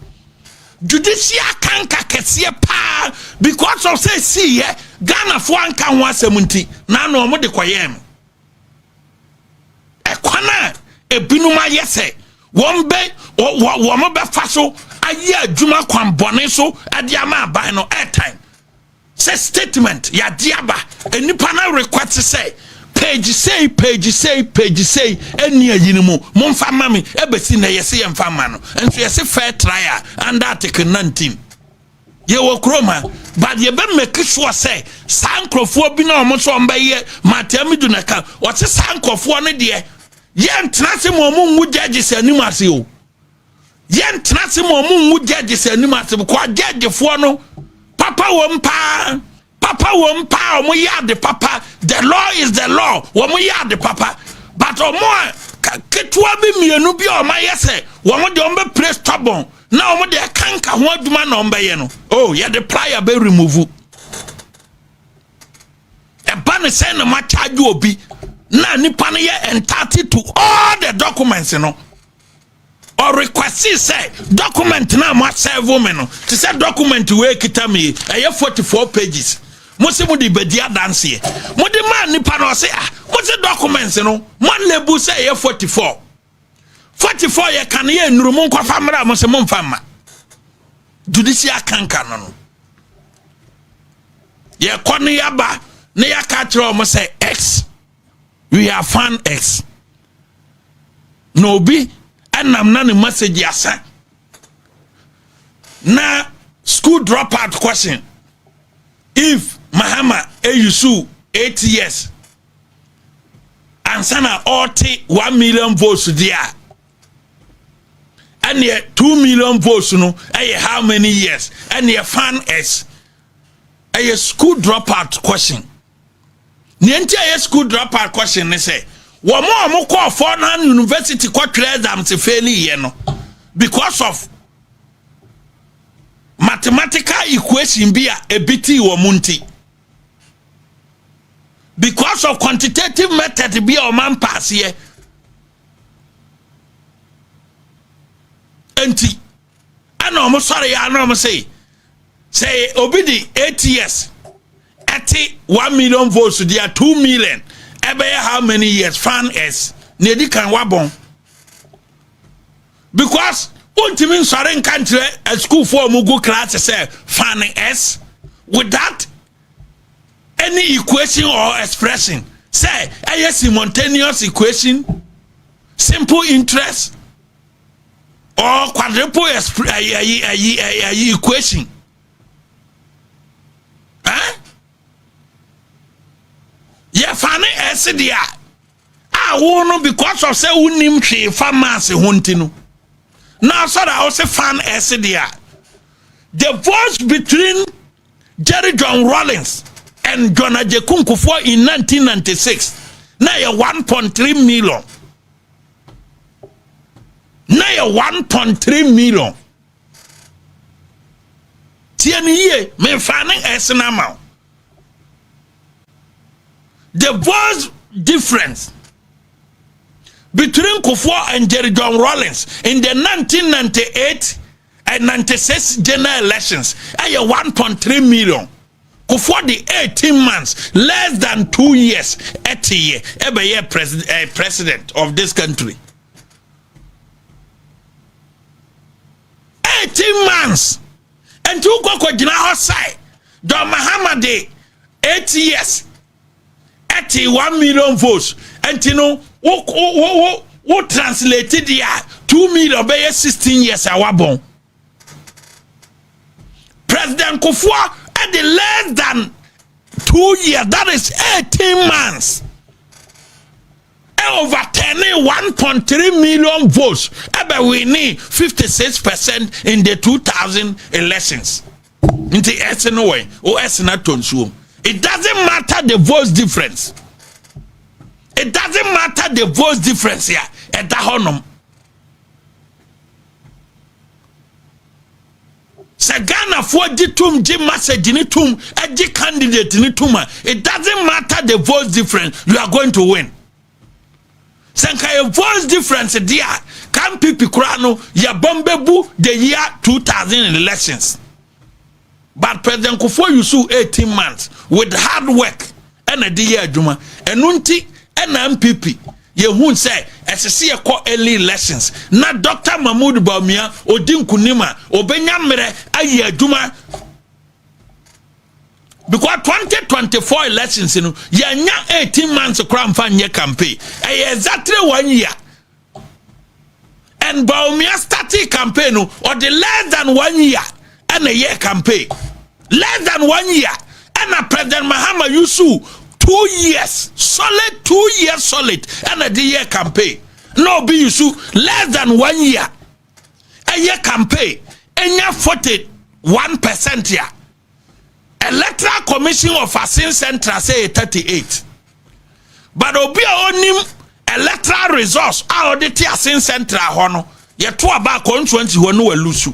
judicial kanka kese pa because of say see ye Ghana fo anka ho asemunti na no mo de koyem ekwana ebinuma yese wombe womobe faso aye adwuma kwambone so ade ama aban no airtime say statement ya diaba enipa na request say page say eni ayinimu momfa mame ebesi na yese yemfa ma no enso yese fair trial under article 19 ye wo kroma but ye be make sure say sankrofo bi na omo so ombaye matamidu na ka o se sankrofo ne de yen trase mo mu judges anim ase o yen trase mo mu judges anim ase ko judge fo no papa wo mpa omo yard papa the law is the law wo mo yard papa but omo ketwa bi mienu bi o ma yese wo mo de ombe press stubborn na omo de kanka ho aduma na ombe ye no oh ye the plier be remove e ban say na ma charge obi na nipa no ye entitled to all the documents no or request say document na mo serve me no to say document we kita me e 44 pages mo se mo di bedia dance ye mo di man nipa no say mo se documents no man lebu say e 44 ye kan ye nuru mo nkwa famra mo se mo mfama judicial kanka no ye kon ya ba ne ya ka kire mo say x we have found x no be enam na ne message asa na school dropout question if Mahama Eyusu 8 years and sana 1 million votes there and 2 million votes no how many years and fan x a school dropout question niente a school dropout question ne say wo mo call for na university kwatire exams fail ye no because of mathematical equation bi a ebiti wo munti because of quantitative method bi o man pass here enti ana o mo sorry ya na o mo say obidi 8 years 1 million votes there 2 million ebe how many years fan s nedi kan wabon because ultimate sorry country a school for mugu class say fan s without any equation or expression say a simultaneous equation simple interest or quadruple equation yeah fanny SDA won because of say unim hwe pharmacy hontino now so that also fan SDA the votes between Jerry John Rawlings and John Ajekunkufuor in 1996 na 1.3 million na 1.3 million tieni ye me fanny SNamount. The voice difference between Kufuor and Jerry John Rawlings in the 1998 and 96 general elections are 1.3 million. Kufuor the 18 months, less than 2 years, 80 year, every year president of this country. 18 months. And two go jina outside. Don Mahama de 8 years 81 million votes and you know what translated there 2 million by 16 years our born. President Kufuor at the less than 2 years, that is 18 months, overturning 1.3 million votes, we need 56% in the 2000 elections. It doesn't matter the votes difference. It doesn't matter the votes difference here at the honor. Sagana for the tum Jim message in tum a candidate in tuma. It doesn't matter the votes difference, you are going to win. Sanka voice difference dear can people krano ya bombebu the year 2000 elections. But President Kufuor you sue 18 months with hard work and a year juma and unti and MPP. Ye who say SSC a call early elections. Na Dr. Mahmoud Bawumia Odin Kunima Obenyamere aye juma. Because 2024 elections, you know, you 18 months of crime fan year campaign. Exactly 1 year. And Bawumia started campaign or the less than 1 year and a year campaign. Less than 1 year. And a President Mahama Yusuf 2 years. Solid 2 years solid. And a year campaign. No be Yusuf less than 1 year. A year campaign. And you 41% here. Electoral Commission of Asin Central say 38. But obi onim electoral results are the Asin Central hono. Ye to about constituency wonu elusu.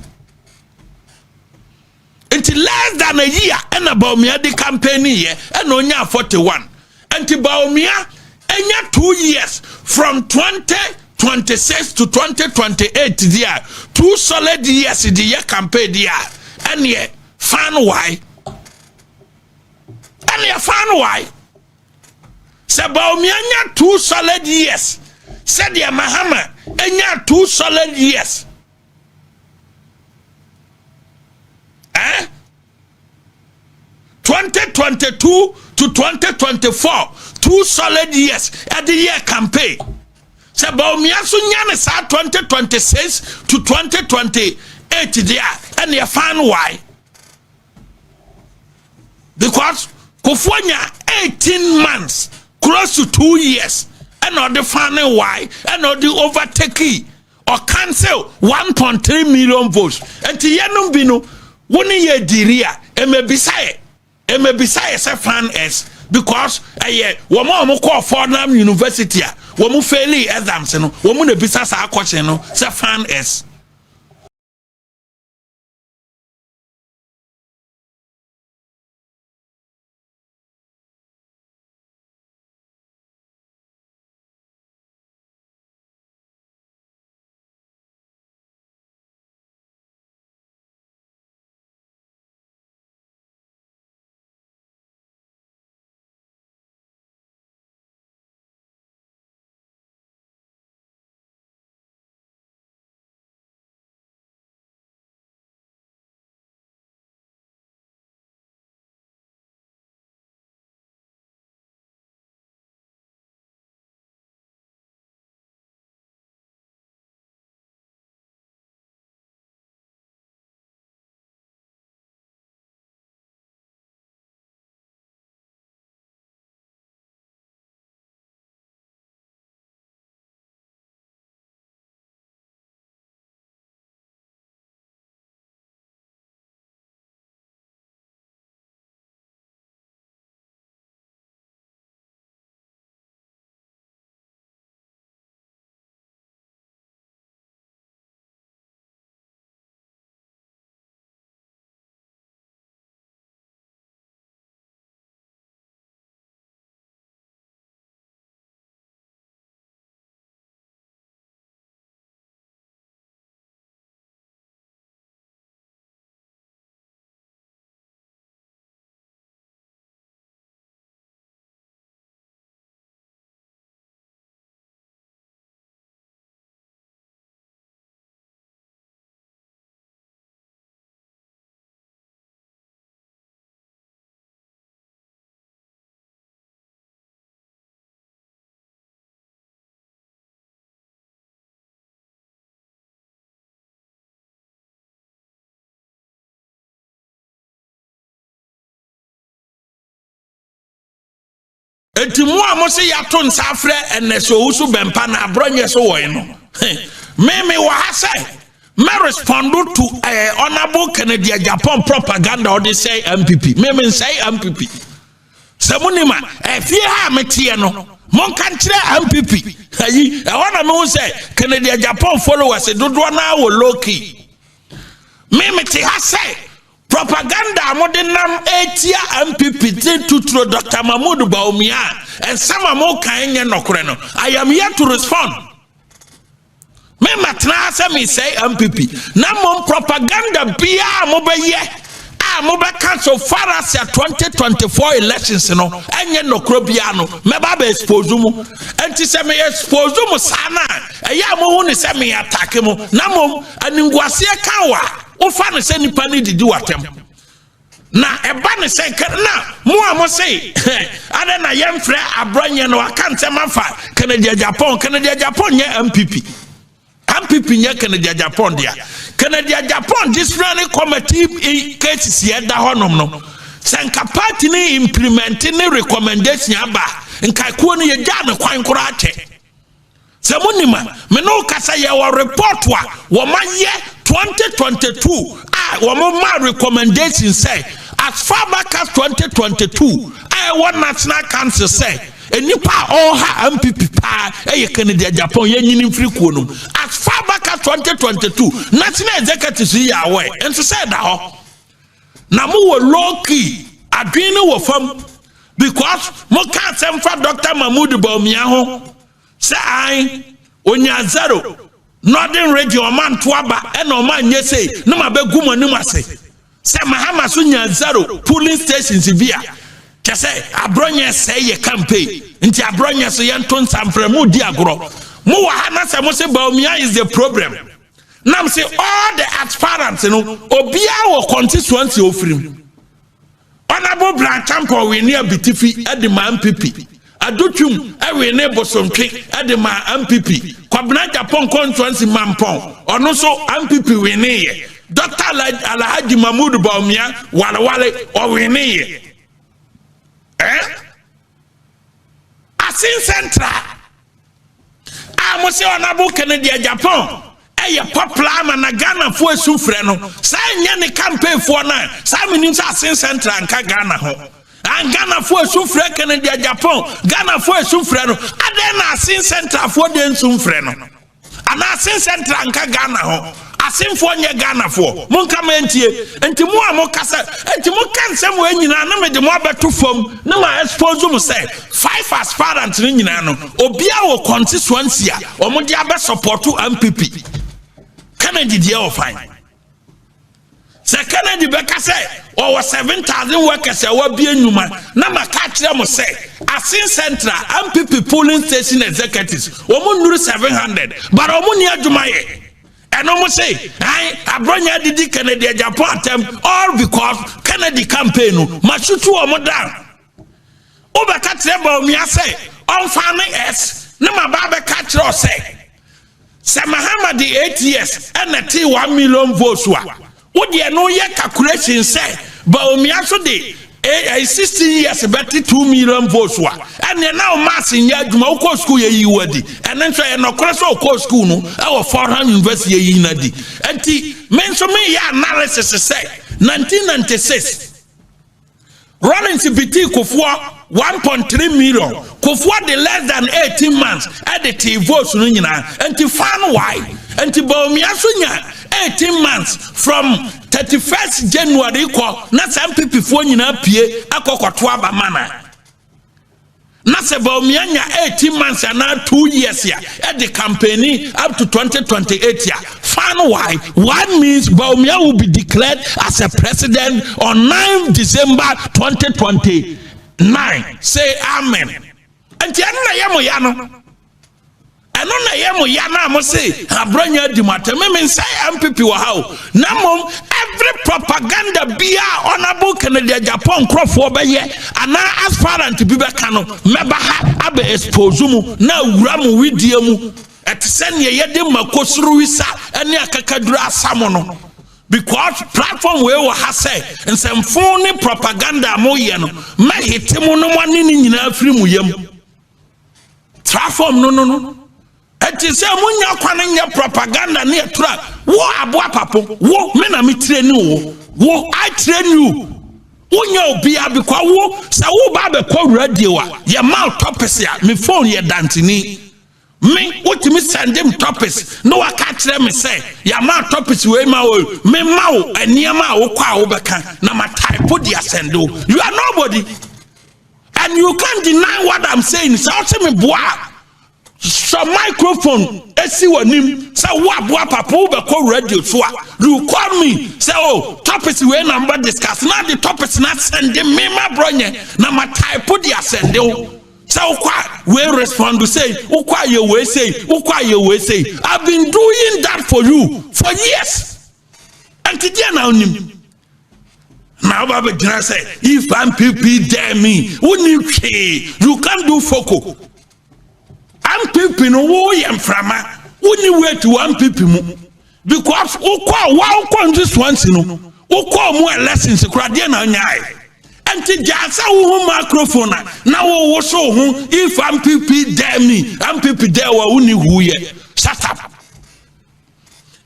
Until less than a year and about me the campaign here and onya 41. Until Bawumia enya 2 years from 2026 to 2028 there. 2 solid years the year campaign there. And ye fan why? And you found why? Say Bawumia 2 solid years. Said ya Mahama enya 2 solid years. 2022 to 2024 2 solid years at the year campaign. Say Bawumia so nyane sa 2026 to 2028 there. And you found why? Because Kufuor 18 months, close to 2 years, and not the final why, and not the overtaking or cancel 1.3 million votes. And to Yanum Bino, 1 year diria, and maybe say a fan is because a year, one call Fordham University, one fairly exams, and one the business are question, say fan is. enti mu a mo se yato nsafre ene so usu bempa na abronye so wo no me wa ha say me respond to honorable Kennedy Japan propaganda or they say MPP me say MPP semunima fie ha metie no mon kan kire MPP ayi e wana me say Kennedy Japan followers dodo na wo low key me te ha say propaganda modernam etia MPP to Dr. Mahmoud Bawumia and some more kind no I am here to respond. Me matna say me say MPP na mom propaganda bia mobeye mobeka so far as 2024 elections no enye nokro bia no me ba be expose mu enti say me expose mu sana eya mo hu ni say me attack mu na mom aningwase kawa o fa no say nipa ni didi watem na eba ne say na mo amo say ade na yemfre abronye no aka ntem afa Kennedy Japan nye MPP nye Kennedy Japan dia Kennedy Japan disciplinary committee cases here da honom no senka party ni implement ni recommendation aba nka ko ni ye ja ne kwan kora ache semunima me no kasa ye wo report wa wo maye 2022 wo ma recommendation say as far back as 2022 one national council say enipa all ha MPP pa Kennedy Japan ye nyini free kuonum as far back as 2022 national executive ya away and so said that na mo wo low key adwene wo fam because mo ka sem fa Dr. Mahmoud Bawumia ho say I onya zero northern region man toaba e no man nye say no ma begum anim ase say mahama so nya zero polling stations via kese abronye say ye campaign nti abronye so ye nton samfremu di agro mo wa hana say mo say Bawumia is the problem nam say all the aspirants no obia wo constituency ofrim honorable Black Champion we near bitifi e de man MPP adotum e we ne bosontwe e de man MPP kwabna Japan constituency mampon ono so MPP we ne ye Dr. Alhaji Mahmoud Bawumia wale o we ne ye Asin Central Amose honorable Kennedy Japan eye popular man na Ghana fo esufre no sa nya ne campaign fo na sa minim sa Asin Central nka Ghana ho an Ghana fo esufre Kennedy Japan Ghana fo esufre no ade na Asin Central fo de nsufre no ana Asin Central nka Ghana ho asimfo nye Ghana fo mon kamentie enti mo amokasa enti mo kansem we nyina na me de mo abeto fom na ma expose mo say 5 aspirants ni nyina no obia wo constituency a omo de abe support MPP Kennedy dia o fine se Kennedy be ka say o 7,000 workers e wa bia nyuma na ma ka kire mo say Asin Central MPP polling station executives omo nuru 700 but omo ni adwuma ye and almost say, abronye didi Kennedy Japan them all because Kennedy campaign mashutu omo down. Oba katre Bawumia say, on farming s, na ma ba be katre say Muhammad 8 years and 1 million votes wa. Odi no ye calculation say Bawumia so de 16 years better 2 million votes wa and now mass in yaduma uko school ye wadi and then so no cross uko school no our foreign university ye nadi enti menso me ya analysis say 1996 Rollins BT Kofua 1.3 million Kofua the less than 18 months at the T votes no nyina enti fan why enti Bawumia so nya 18 months from 31st January ko na MPP fo nyina pie akokoto abamana na se Bawumia nya 18 months and 2 years ya at the campaign up to 2028 ya fan why means Bawumia will be declared as a president on 9 December 2029 say amen and na yamo ya no eno na yemo ya na mo say abronye di matem me say MPP wa how na mom every propaganda bia honorable Kennedy Japan crofo beye ana aspirant bi be ka no meba ha abe expose mu na wura mu widie mu etse ne ye de makosuru wisa ene akakadura asamo no because platform we will have say and some phony propaganda mo ye no ma hite mo no mo ni nyina afiri mu yam platform no eti say munya kwane nya propaganda na etura wo aboa papo wo me na me train wo I train you wonya obia because wo say wo ba be call radio a ye mouth topics ya me phone ye dantini me what me send them topics no I catch them say ya mouth topics we ma o me ma o eniema wo kwa wo beka na ma type dia send o you are nobody and you can't deny what I'm saying so me boa so microphone esi wanim say wo aboa papa wo be call radio so you call me say oh topics we number discuss now the topics not send them me ma abronye na ma type dia send o so we respond to say ukwa you we say I've been doing that for you for years and today now baba just say if I'm people dare me you can't do foco I'm people no wo yam frama woni wait to one people mu because ukwa this once no ukwa mu lessons kura dey na nyai anti jasa wo microphone na wo so hu if I'm people dare me I'm people dare wa woni huye shut up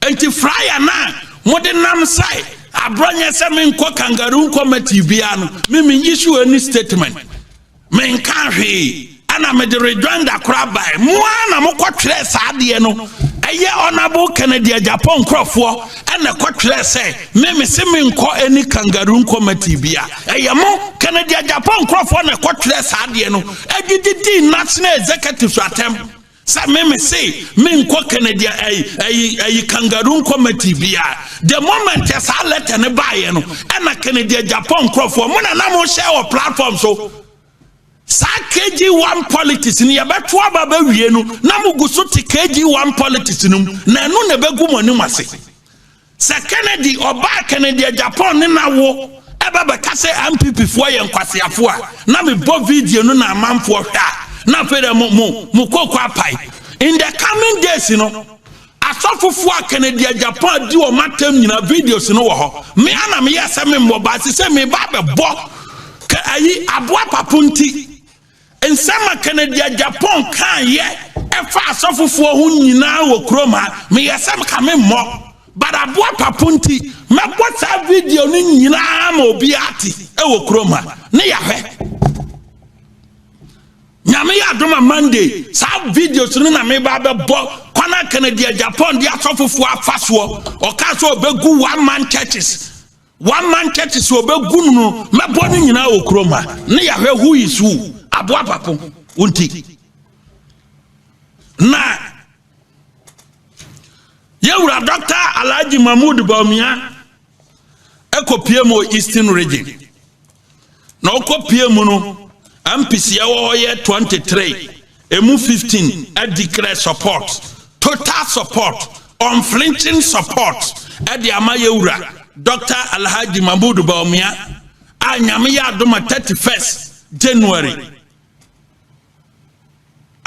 anti fryer na modern sai abronye se me nko kangaroo committee bia no me issue any statement me nka hwe ana me de rejoinder kura bai mo na mo kwotwere saade no eye honorable Kennedy Japan crofo ana kwotwere se me se me nko any kangaroo committee bia eye mo Kennedy Japan crofo na kwotwere saade no agididi national executive atem sa me say me nko Kennedy ay kangaroo committee bia the moment as I let ne bae no ana Kennedy Japan crofo mo na mo share our platform so sa KG1 politics ni yabeto ababa wie no na muguso ti KG1 politics no na no na begu moni mase sa Kennedy oba Kennedy Japan ni na wo ebaba ka se MPP fo ye nkwasiafo a na me bo video no na amamfo hwa na fere mo kokwa pai in the coming days no asofofo a Kennedy Japan di o matem nyina videos no wo ho me ana me yesa me mboba se me ba be bo ka ayi aboa papunti ensama Kennedy Japan kan ye efa asofofo hu nyina wo kroma me yesam ka me mo but aboa papunti me bota video ni nyina ma obi ati e wo kroma ne ya hwe nyame ya doma Monday sa videos ni na me ba be bo kwana Kennedy Japan dia asofofo afaso o ka so obegu one man churches obegu no me bo ni nyina wo kroma ne ya hwe who is who aboa papo unti na yewura Dr. Alhaji Mahmoud Bawumia ekopie mo Eastern region na okopie mu no MPC yawo ye 23 emu 15 a declare support total support unflinching support e de ama yewura Dr. Alhaji Mahmoud Bawumia anyame ya adoma 31st January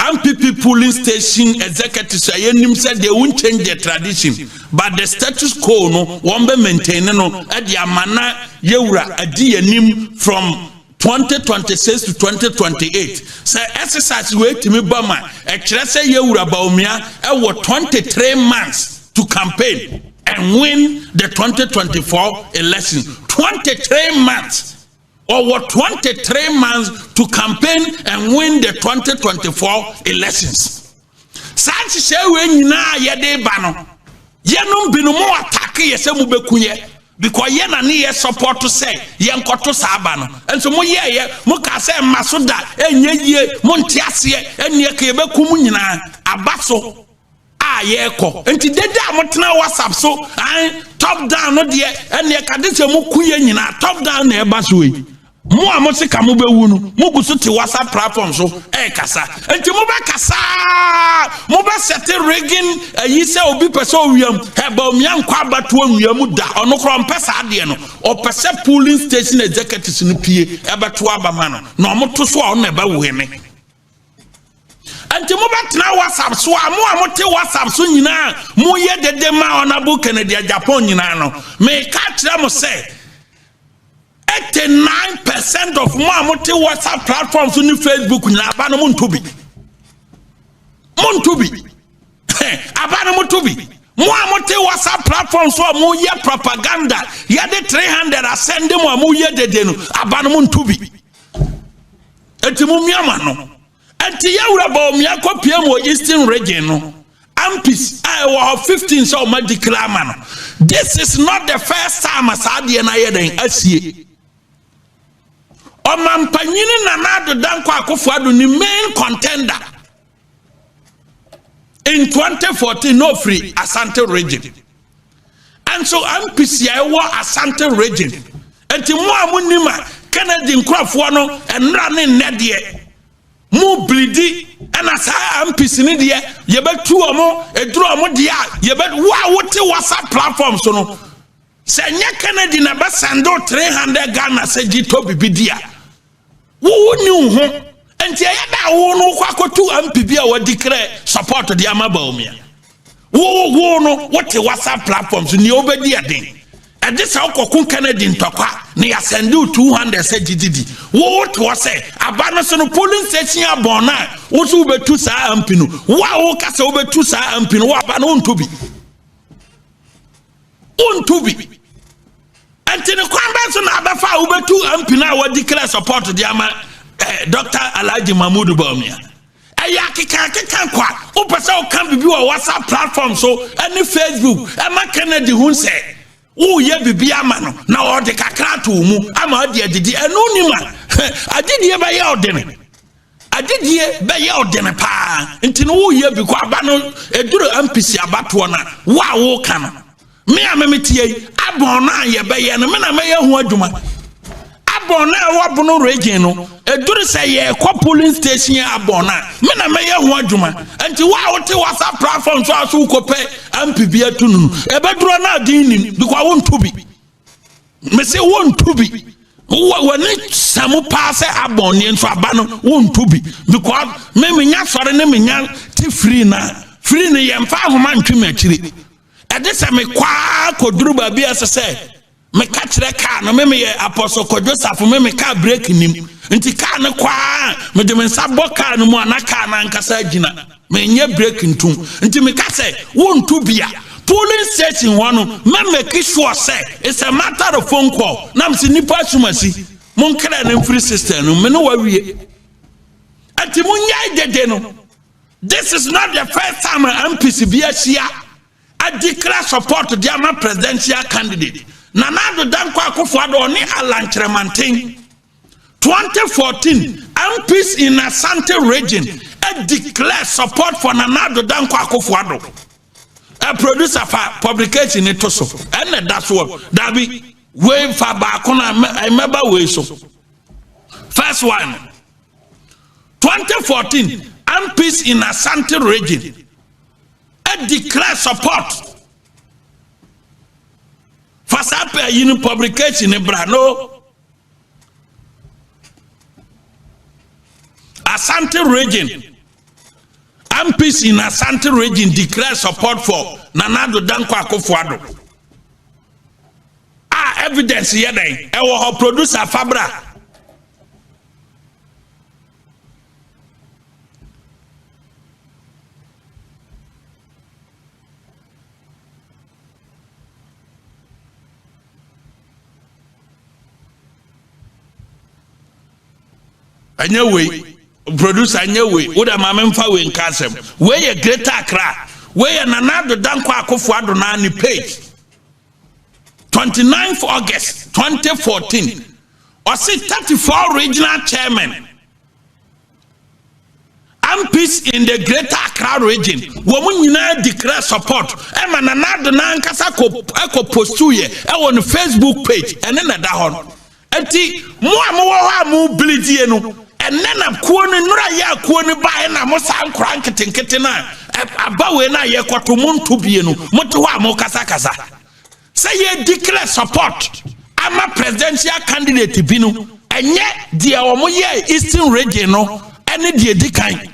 MPP polling station executives said they won't change their tradition, but the status quo no won't be maintained no at the amana yewura adianim from 2026 to 2028. Say exercise way to me bama e kire say yewura Bawumia e wo 23 months to campaign and win the 2024 election. 23 months. Or what 23 months to campaign and win the 2024 elections. Santi shewe nyina yede bano. Yenum binu mo atake yese mu bekunye because ye na ni ye support to say ye nkoto sa bano. Enso mo ye mo ka say masoda enye ye mo ntiase enye ka ye bekum nyina abaso a ye ko. Enti deda mo tena WhatsApp so top down no de enye ka de se mo kuye nyina top down na e baso yi. Mo amosi ka mo bewu no mo gusu ti WhatsApp platform so kasa enti mo ba kasa mo ba sete rigging yi se obi pese owiam Bawumia nkwa abato awiam da ono kro mpesa ade no o pese polling station executives no pie abato abama no na mo to so a na ba we me anti mo betena WhatsApp so a mo te WhatsApp so nyina mo ye dede ma Honorable Kennedy Japan nyina no me ka kire mo say 89% of mo te WhatsApp platforms ni Facebook nyina aba no mo ntobi aba no mo ntobi mo te WhatsApp platforms so mo ye propaganda ye de 300 asende mo ye dede no aba no mo ntobi enti mo miama no enti yawura ba mi akopia mo Eastern region no ampis I was 15 so ma declare man. This is not the first time asade na ye den asie o mampanyini na nado danko Akufo-Addo ni main contender in 2014 no free Asante region, and so ampis ya wa Asante region enti mo amunima Kennedy nkrafo no enra ne nnede mu blidi ana sa ampis ni de ye betu omo eduru omo de a ye bet wa wote WhatsApp platform so no se nya Kennedy na be sendo 300 Ghana se gito bibidia wo ni ho enti ya da wo no kwakotu ampibi a wadi kre support de amaba omia wo no wote WhatsApp platforms ni obedi aden and this how kokun Kennedy ntokwa ni ya send you 200 say gdd what was say abano so no polling station abona wo so betu sa ampinu wo ka se obetu sa ampinu wo abano ontobi antini kwamba so na abafa obetu ampinu a wadi clear support de ama Dr. Alhaji Mahmoud Bawumia aya keka kwa wo pesa o kan bibi wa WhatsApp platform so any Facebook ama Kennedy hun say wo ye bibi ama no na o de kakra to mu ama de adidi enu ni ma adidi be ye odene pa nti no wo ye bi kwa aba no eduru ampisi abato na wo ka no me amemetie abon na ye be ye no me na me ye hu adwuma abon na wo bono region no eduru say ye kwa polling station abon na me na me ye hu adwuma nti wo te WhatsApp platform so aso kope ampibi atunu ebeduru na adin because won to be me say won to be when samu pass abon ni nso aba no won to be because me nya sore ne me nya ti free ne ye mfa homa ntwe akire ede se me kwa koduru ba bia se me ka kire ka no me ye apostle Joseph me ka break nim nti ka ne kwa me de me sabo ka no mu anaka na nkasa gina me nye break ntum nti me ka se won to bia polling station one me make sure say it's a matter of phone call nam si nipa sumasi mon kra na free system no me no wawie ati mun yai dede no. This is not the first time MPC Biasia I declare support to the presidential candidate. Nanado Danko Akufo-Addo ni Alanchremantin. 2014, MPs in Asante region declare support for Nanado Danko Akufo-Addo. A producer for publication in Toso. And that's what that be way far back on. I remember way so. First one, 2014, MPs in Asante region declare support for Sape in publication in Brano. Asante region, MPs in Asante region declare support for Nanado Danko Akufo-Addo. Evidence here then. Our producer Fabra. Anyway, producer anyway, Uda Mamemfa we in Kasem. Where a Greater Accra, where Nanado Danko Akufo-Addo na ni page. 29th August 2014. Or see 34 regional chairmen. MPs in the Greater Accra region. Women unite declare support. Emma Nanado na nkasa ko postuye on the Facebook page and then that one. Enti mo bleedie no. And then I'm quoting Nuraya Quoni by and I'm also cranking Ketina. About when I hear Quatumon to be no Motua Mokasakaza. Say ye declare support. I'm a presidential candidate Binu. And yet, dear Omoye Eastern region, any dear decline.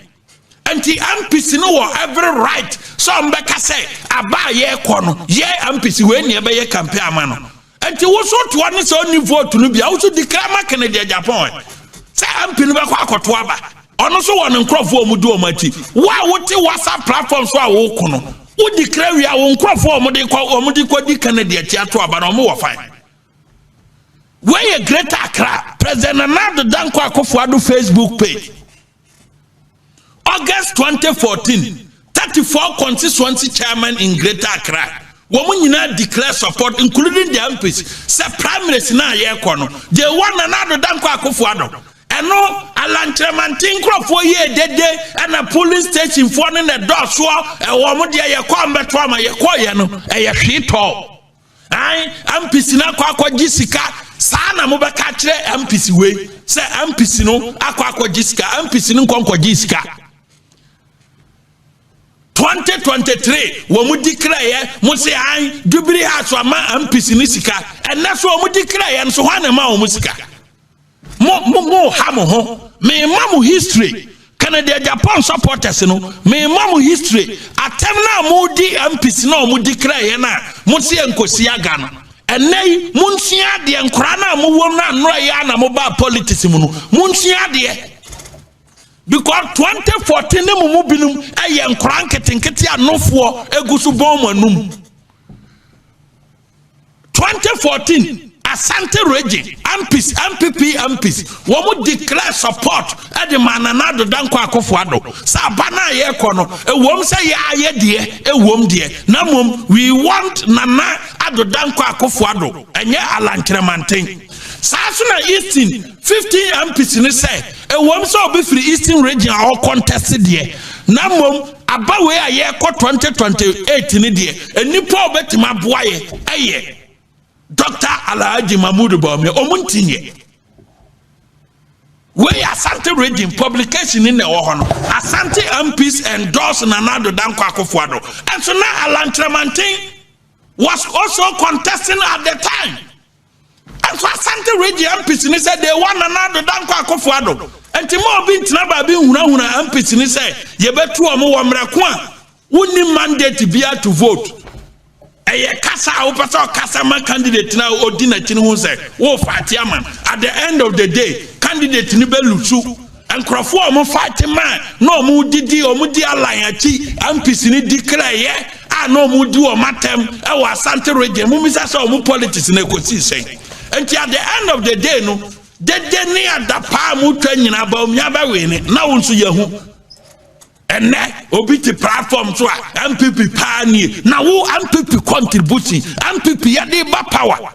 Anti MPC no every right. So mbeka say aba ye kono ye MPC we ne be ye campaign amano. Anti wo so to one so ni vote no bia wo so declare ma Canada Japan. Say MP no be kwa akoto aba. Ono so won nkrofo omudu omati. Wa wote WhatsApp platform so a wo kono. Wo declare we a wo nkrofo omudi kwa di Canada tiato aba no mo wo fine. Where Greater Accra, President Nana Dankwa Akufo-Addo Facebook page. August 2014, 34 constituency chairman in Greater Accra. Women declare support, including the MPs. Say primaries na yekono. The one Nana Dankwa Akufo-Addo. And no Alantremantin for ye dede and a police station for the door so a woman dia ye kwamba twama ye koye no e ye hwito. Ai MPs na kwa jisika sana mo beka kire MPC we say MPC no akwa jisika MPC no kwa jisika 2023 wo mu declare mo say ai dubiri aso ama MPC ni sika enne so wo mu declare nso hwane ma wo mu sika mo hamo ho me mamu history Canada Japan supporters no me mamu history atem na mo di MPC na mo declare na mo se enkosi aga no ennei munsua de nkora na mo wom na nora ya na mo ba politics mu no munsua de because 2014 ne mo binum eye nkora nketenkete anofo egusu bon manum 2014 Asante region MPs womu declare support at the Mananado Dankwa Akufo-Addo sabana ye kono wom say ya ye de wom de na mom we want Nana Addo Dankwa Akufo-Addo enye Alantremantin Sasuna Eastern 15 MPs ni say wom so obi free Eastern region all contested de na mom abawe aye ko 2028 ni de enipa obetima boaye eye Dr. Alhaji Mahmoud Bawumia omuntinye we Asante reading publication in the Ohono Asante MPs endorse Nana Addo Dankwa Akufo-Addo and so now Alantremantin was also contesting at the time and so Asante reading MPs and said they want Nana Addo Dankwa Akufo-Addo and Timo bin tinaba bin huna MPs and say ye betu omo wa mrako a woni mandate bia to vote eye kasa opeso kasa man candidate na odina chini hu say wo fight man at the end of the day candidate ni be lutu enkrofo o mo fight man no mo didi o mo di align achi MPC ni declare ye a no mo di o matem e wa Asante region mo misa so mo politics na ekosi say enti at the end of the day no de ni adapa mo twa nyina ba o mia ba we ni na wo nso yehu and obiti platform so MPP pani na wo MPP contributing MPP ya dey ba power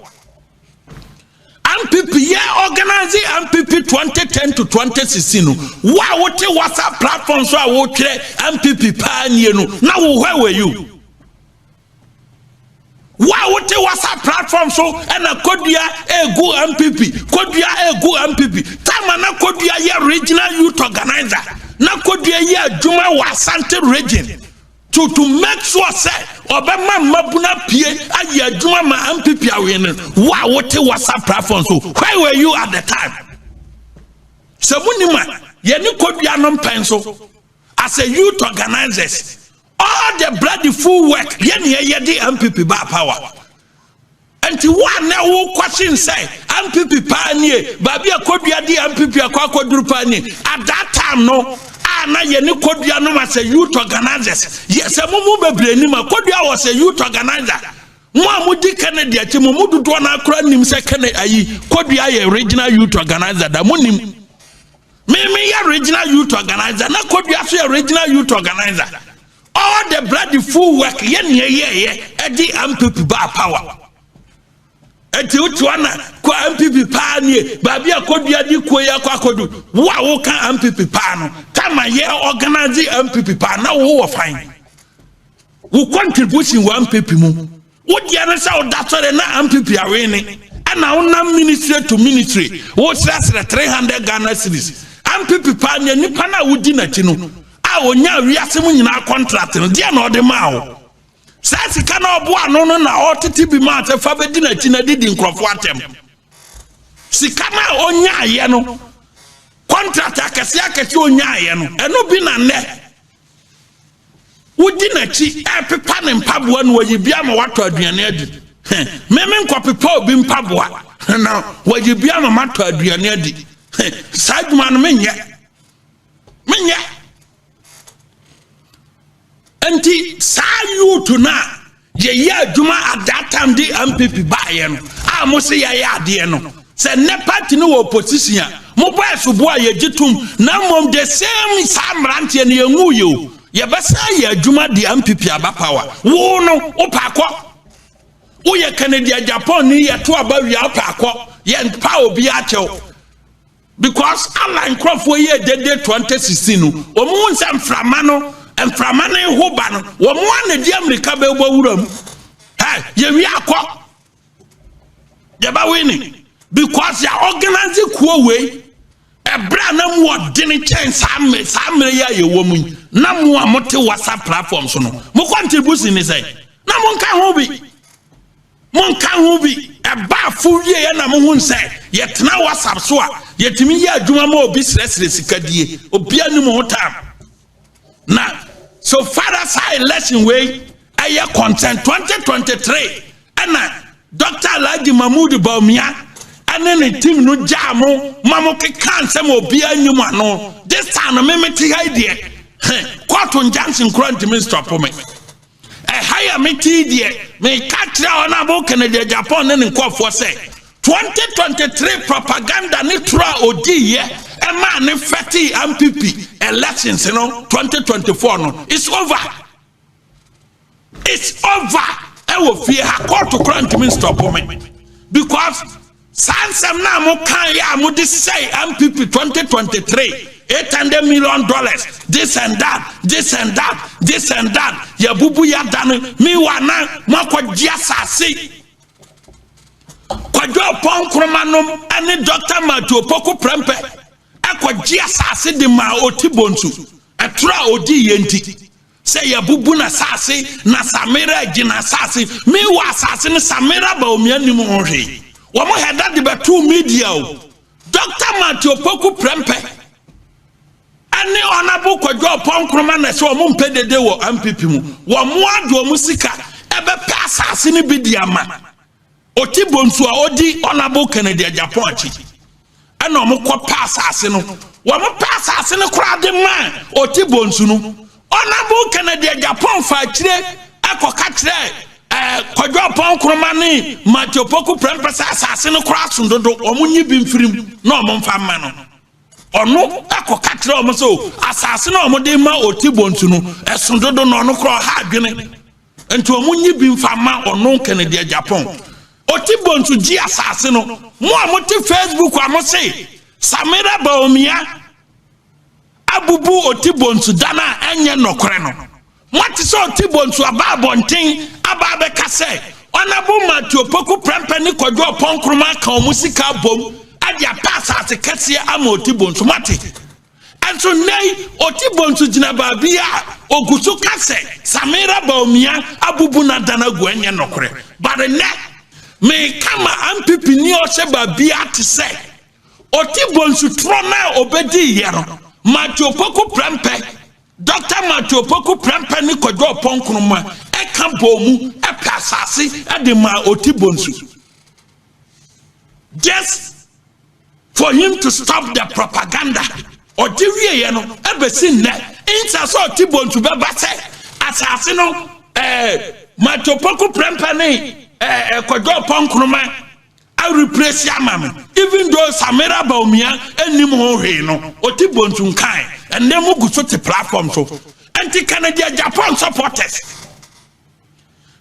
MPP ya organizing MPP 2010 to 2016 wa wote WhatsApp platform so wo kire MPP pani no na wo where were you wa wote WhatsApp platform so and a kodua egu MPP tama na kodua ya regional youth organizer na kodua ya juma wa Asante region to make sure say obema mabuna pie aye juma ma MPP awene wa wote WhatsApp platform so where were you at the time semunima ye ni kodua no penso as a youth organizers all the bloody full work ye the MPP ba power and one now who question say MPP panie babi akodua di MPP akwaduru panie at that time no na ye ni kodua no as a youth organizers yes mumu bebre ni ma kodua was a youth organizer mo amudi Kennedy achi mo mududo na akra nim se Kennedy ayi kodua ye regional youth organizer da munim me ya regional youth organizer na kodua so ya regional youth organizer all the bloody full work ye edi MPP ba power eti utuana kwa MPP panie babi akodua di koya kwa kodu wa wo kan MPP pano kama ye organize MPP pana wo fine wo contribution wa MPP mu wo dia na sa o datore na MPP awene ana una ministry to ministry wo stress 300 Ghana cedis MPP panie ni pana wo di na chi no a onya wiase mu nyina contract no dia na ode ma wo sasi kana obo ano no na otiti bi ma te fa bedi na chi na didi nkrofo atem sikana onya ye no contract akese onya ye no eno bi na ne wodi na chi pepa ne mpaboa no wayibia ma wato aduane adi meme nkwapepa obi mpaboa na wayibia ma mato aduane adi saduma no menye enti sa yutu na ye ya adwuma at that time di MPP baaye no a mo se ya ya ade no se ne party no opposition a mo ba so bo a ye gitum na mom the same samrante ne yengu yo ye besa ya adwuma di MPP aba power wo no opakọ wo ye Canada Japan ni ye to aba wi opakọ ye pa obi a chew because Allah nkrofo ye dede 2016 no omo nsam frama no emframa ne ho ba no wo mo an di America be bo wuram ye wi akọ ye ba winning because ya organize kuo we ebra na mu odene chance amre ya ye wo mu na mu amote WhatsApp platform so no mo contribute ni say na mo nka ho bi eba fu wie ya na mo hu say ye tena WhatsApp so a ye timi ya adwuma ma obi sresre sikadie obi anim ho tam na so far as I election way aye content 2023 ana Dr. Alhaji Mahmood Bawumia ane ne team no jamo mamo ke kan sem obi anyum ano this time me meti idea court injunction current me stop me higher meti idea me katra ona bo Canada Japan ne nkofo say 2023 propaganda ne tra odi ye e ma ne feti MPP elections 2024 no it's over e wo fie ha court current me stop me because Sansam na mo kan ya mo de say MPP 2023 $800 million this and that ya bubu ya dan mi wana makwaji asase kwadwo pon kromanom ane Dr. Mato Poku Prempe akwaji asase de ma otibontu atra odi yenti say ya bubu na asase na Samira gina asase mi wa asase ne Samira Bawumia nim honhwe Wamo heda de betu media Dr. Mato Poku Prempe ane onabo kwadwo ponkroma na se omo mpedede wo MPP mu wamo ado omo sika ebe pasa ase ne bidia ma otibontu a odi onabo Canada Japan achi ana omo kọ pasa ase no wamo pasa ase ne kura de ma otibontu no onabo Canada Japan fa kire akoka kire kwadwo pon kroma ni Mato Poku Prempe asase no kra sondodo omunyi bi mfirim na omomfa ma no ono akoka kire omo so asase no omode ma otibontu no esondodo no ono kra ha adwene enti omunyi bi mfa ma ono Canada Japan otibontu ji asase no mo amote Facebook amose Samira Bawumia abubu otibontu dana enye nokore no what is all Tibonsu ababontin ababe kase onabo Mato Poku Prempe ni kwadwo ponkroma kan musika bom adia pasa atekese ama otibonsu mate enso nei otibonsu gina babia ogusu kase Samira Bawumia abubu na dana gwenye nokore but ne me kama MPP ni o se babia te se otibonsu trona obedi yero Mato Poku Prempe Dr. Mato Poku Prempe ni kwadwo ponkroma eka bomu epasase ade ma otibonsu just for him to stop the propaganda odiwie ye no ebesi nne inta so otibonsu beba se asase no Mato Poku Prempe ni kwadwo ponkroma I replace Yamam, even though Samira Bawumia and Nimo no, otibontu nkai, and then we go to the platform so. Anti-Canada Japan supporters.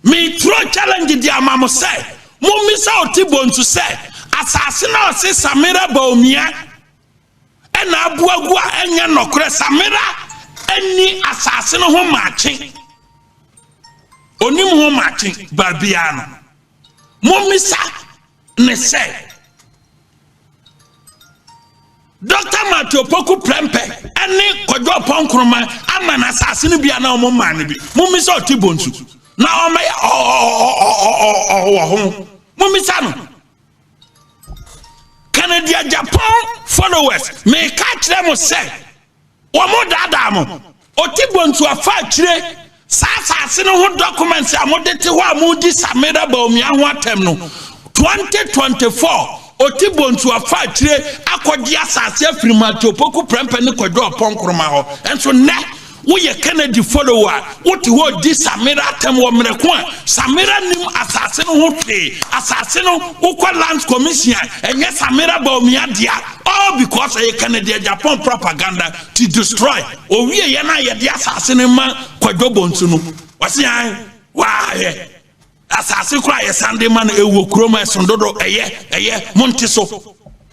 Me throw challenge the Amamo say, Mumisa otibontu say, Assassina say Samira Bawumia, and Abuagua and Yanokre Samira, any assassin who marching. Onim who marching, Barbiano. Mumisa. Ne say Dr. Mato Poku Prempe ene kwadwo ponkroma amana asase ne bia na omo man bi mumisa otibontu na o me mumisa no Canada Japan followers me catch them say wo mo dada mo otibontu afa kire sa asase no ho documents amodete ho amodi Samira Bawumia ho atem no 2024 Otibontu afa tire akodi asase afirimato poku prempe ne kwadwo ponkroma ho enso ne wo ye Kennedy follower wo ti ho di Samira atem wo mreko a Samira nim asase no ho twe asase no ukwa land commission enye Samira Bawumia dia all because ye Kennedy Japan propaganda to destroy owie ye na ye di asase no ma kwadwo bontu no wase an wa ye asase kura ye Sunday man ewo kroma esondodo eye monteso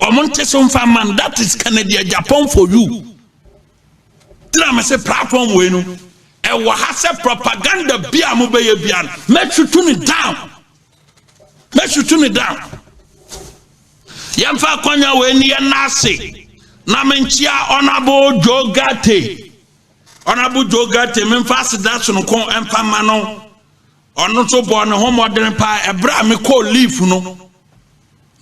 o monteso mfa man that is Kennedy Japan for you. Tira me say platform we no e wo ha say propaganda bia mo be ye bia make you tune it down yamfa kwanya we ni nase na menchia Honorable Jogate memfa sedaso no kon empa ma no ono to bo no ho modern pa ebra me call leave no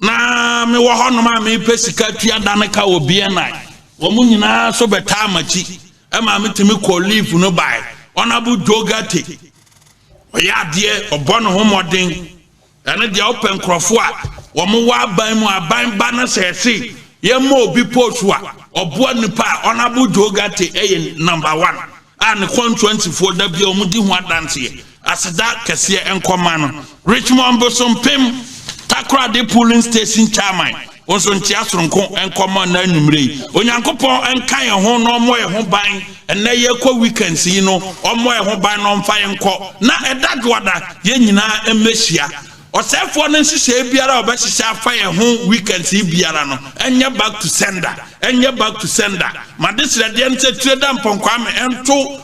na me wo ho no ma me pesika tua danaka obi enai wo mu nyina so beta machi ema me timi call leave no by Honorable Jogate oya de obo no ho modern ene de open crofo a wo mu wa ban mu aban ba na sese ye mo obi postu a obo nipa Honorable Jogate number 1 and 124 da bia omudi ho adanse asida kese enkoma no Richmond Bosompem Takra de polling station chairman onso ntia soronko enkoma na anumre onyankopon enka ye ho no mo ye ho ban enne ye kwa weekends yi no omo ye ho ban no mfa ye nko na edadwada ye nyina emehia osefo no nhihye biara obehihye afa ye ho weekends yi biara no enye back to sender madesre de nte trade mponkwame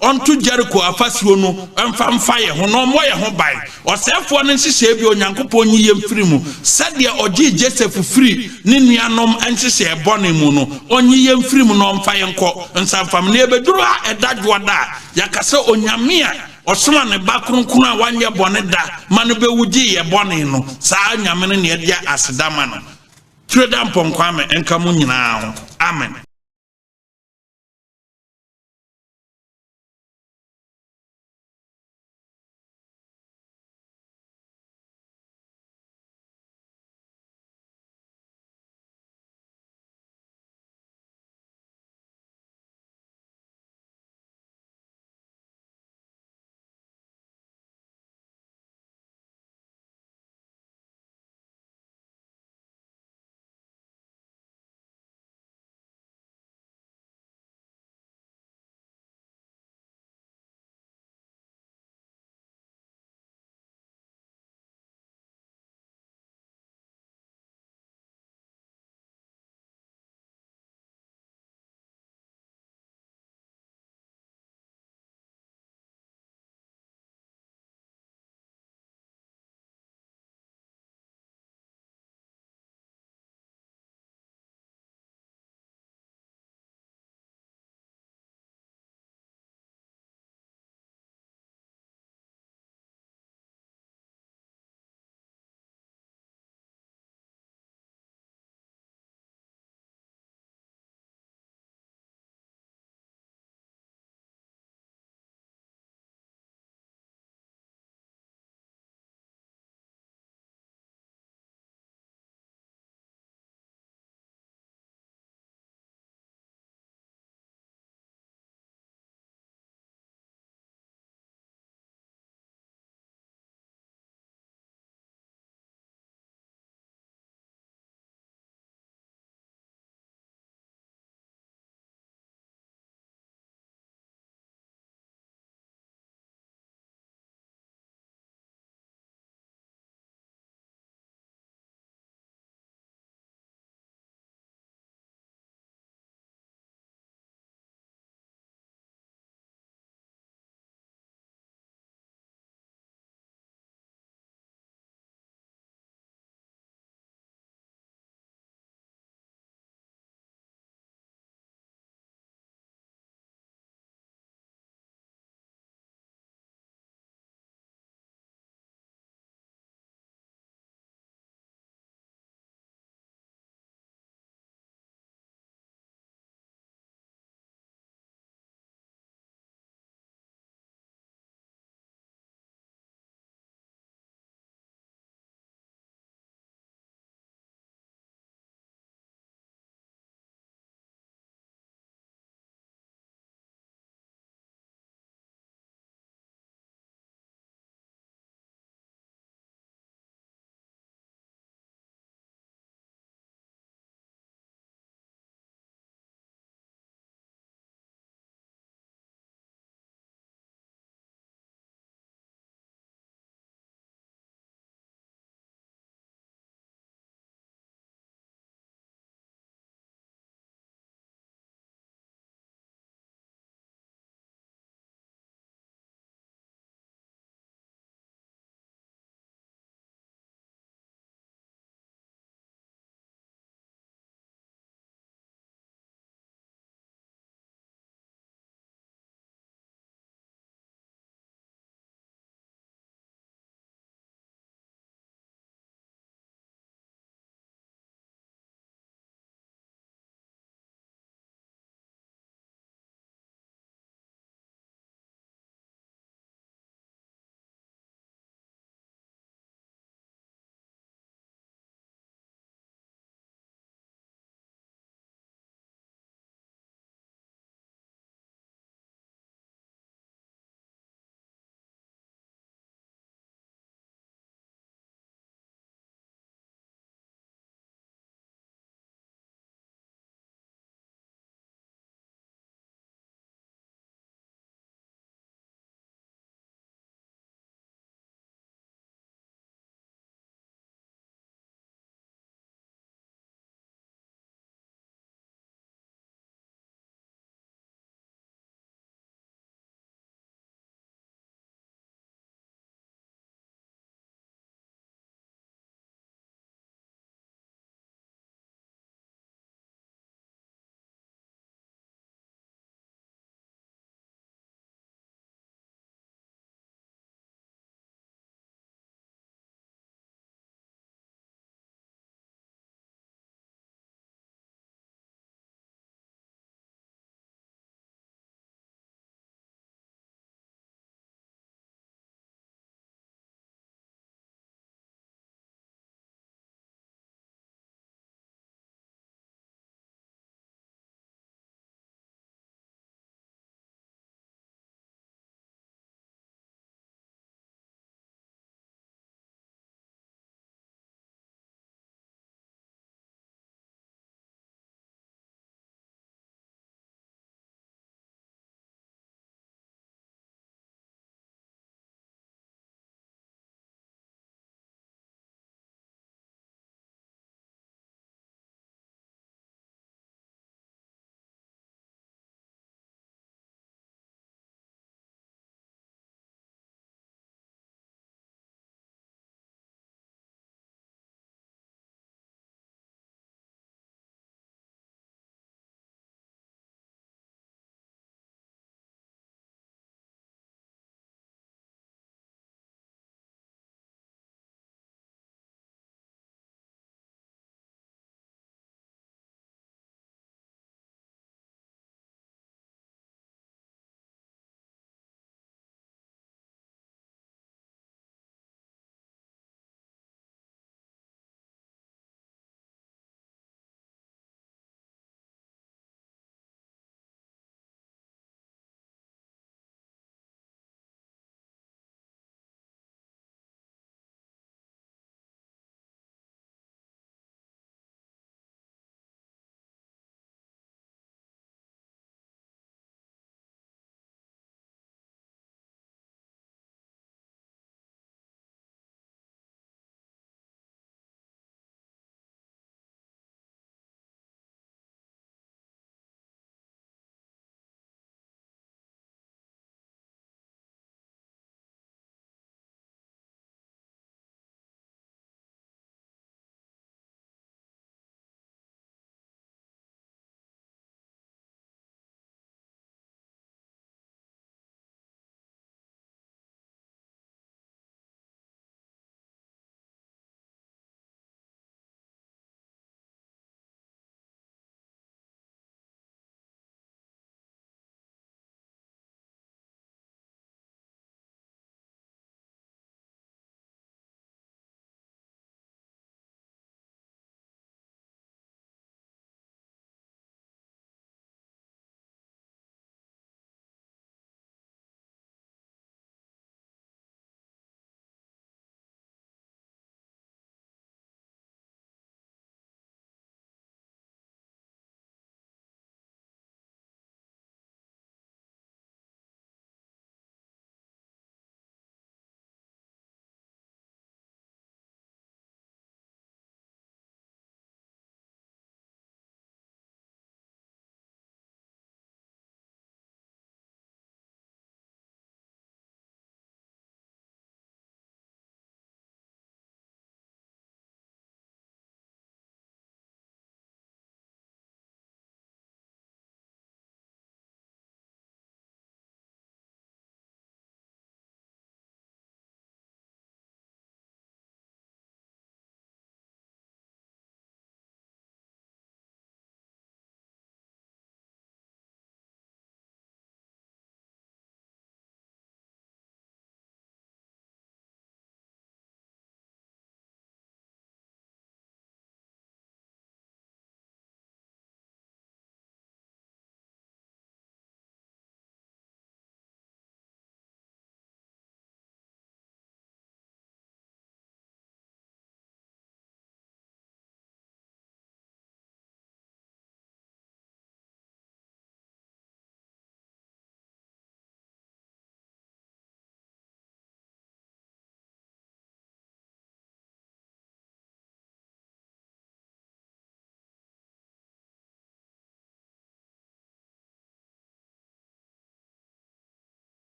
onto Jericho afasuo no mfa ye ho no mo ye ho ban osefo no nhihye bi onyankopon yi ye mfiri mu sade oji Joseph free ni nuanom nhihye bone mu no onyi ye mfiri mu no mfa ye nko nsamfam ne ebeduru a edadwada yakase onyame a osoma ne bakronkunu a wanye bone da manu be wuji ye bone no saa nyame ne dia asedama no trade mponkwame enka mu nyina ho amen.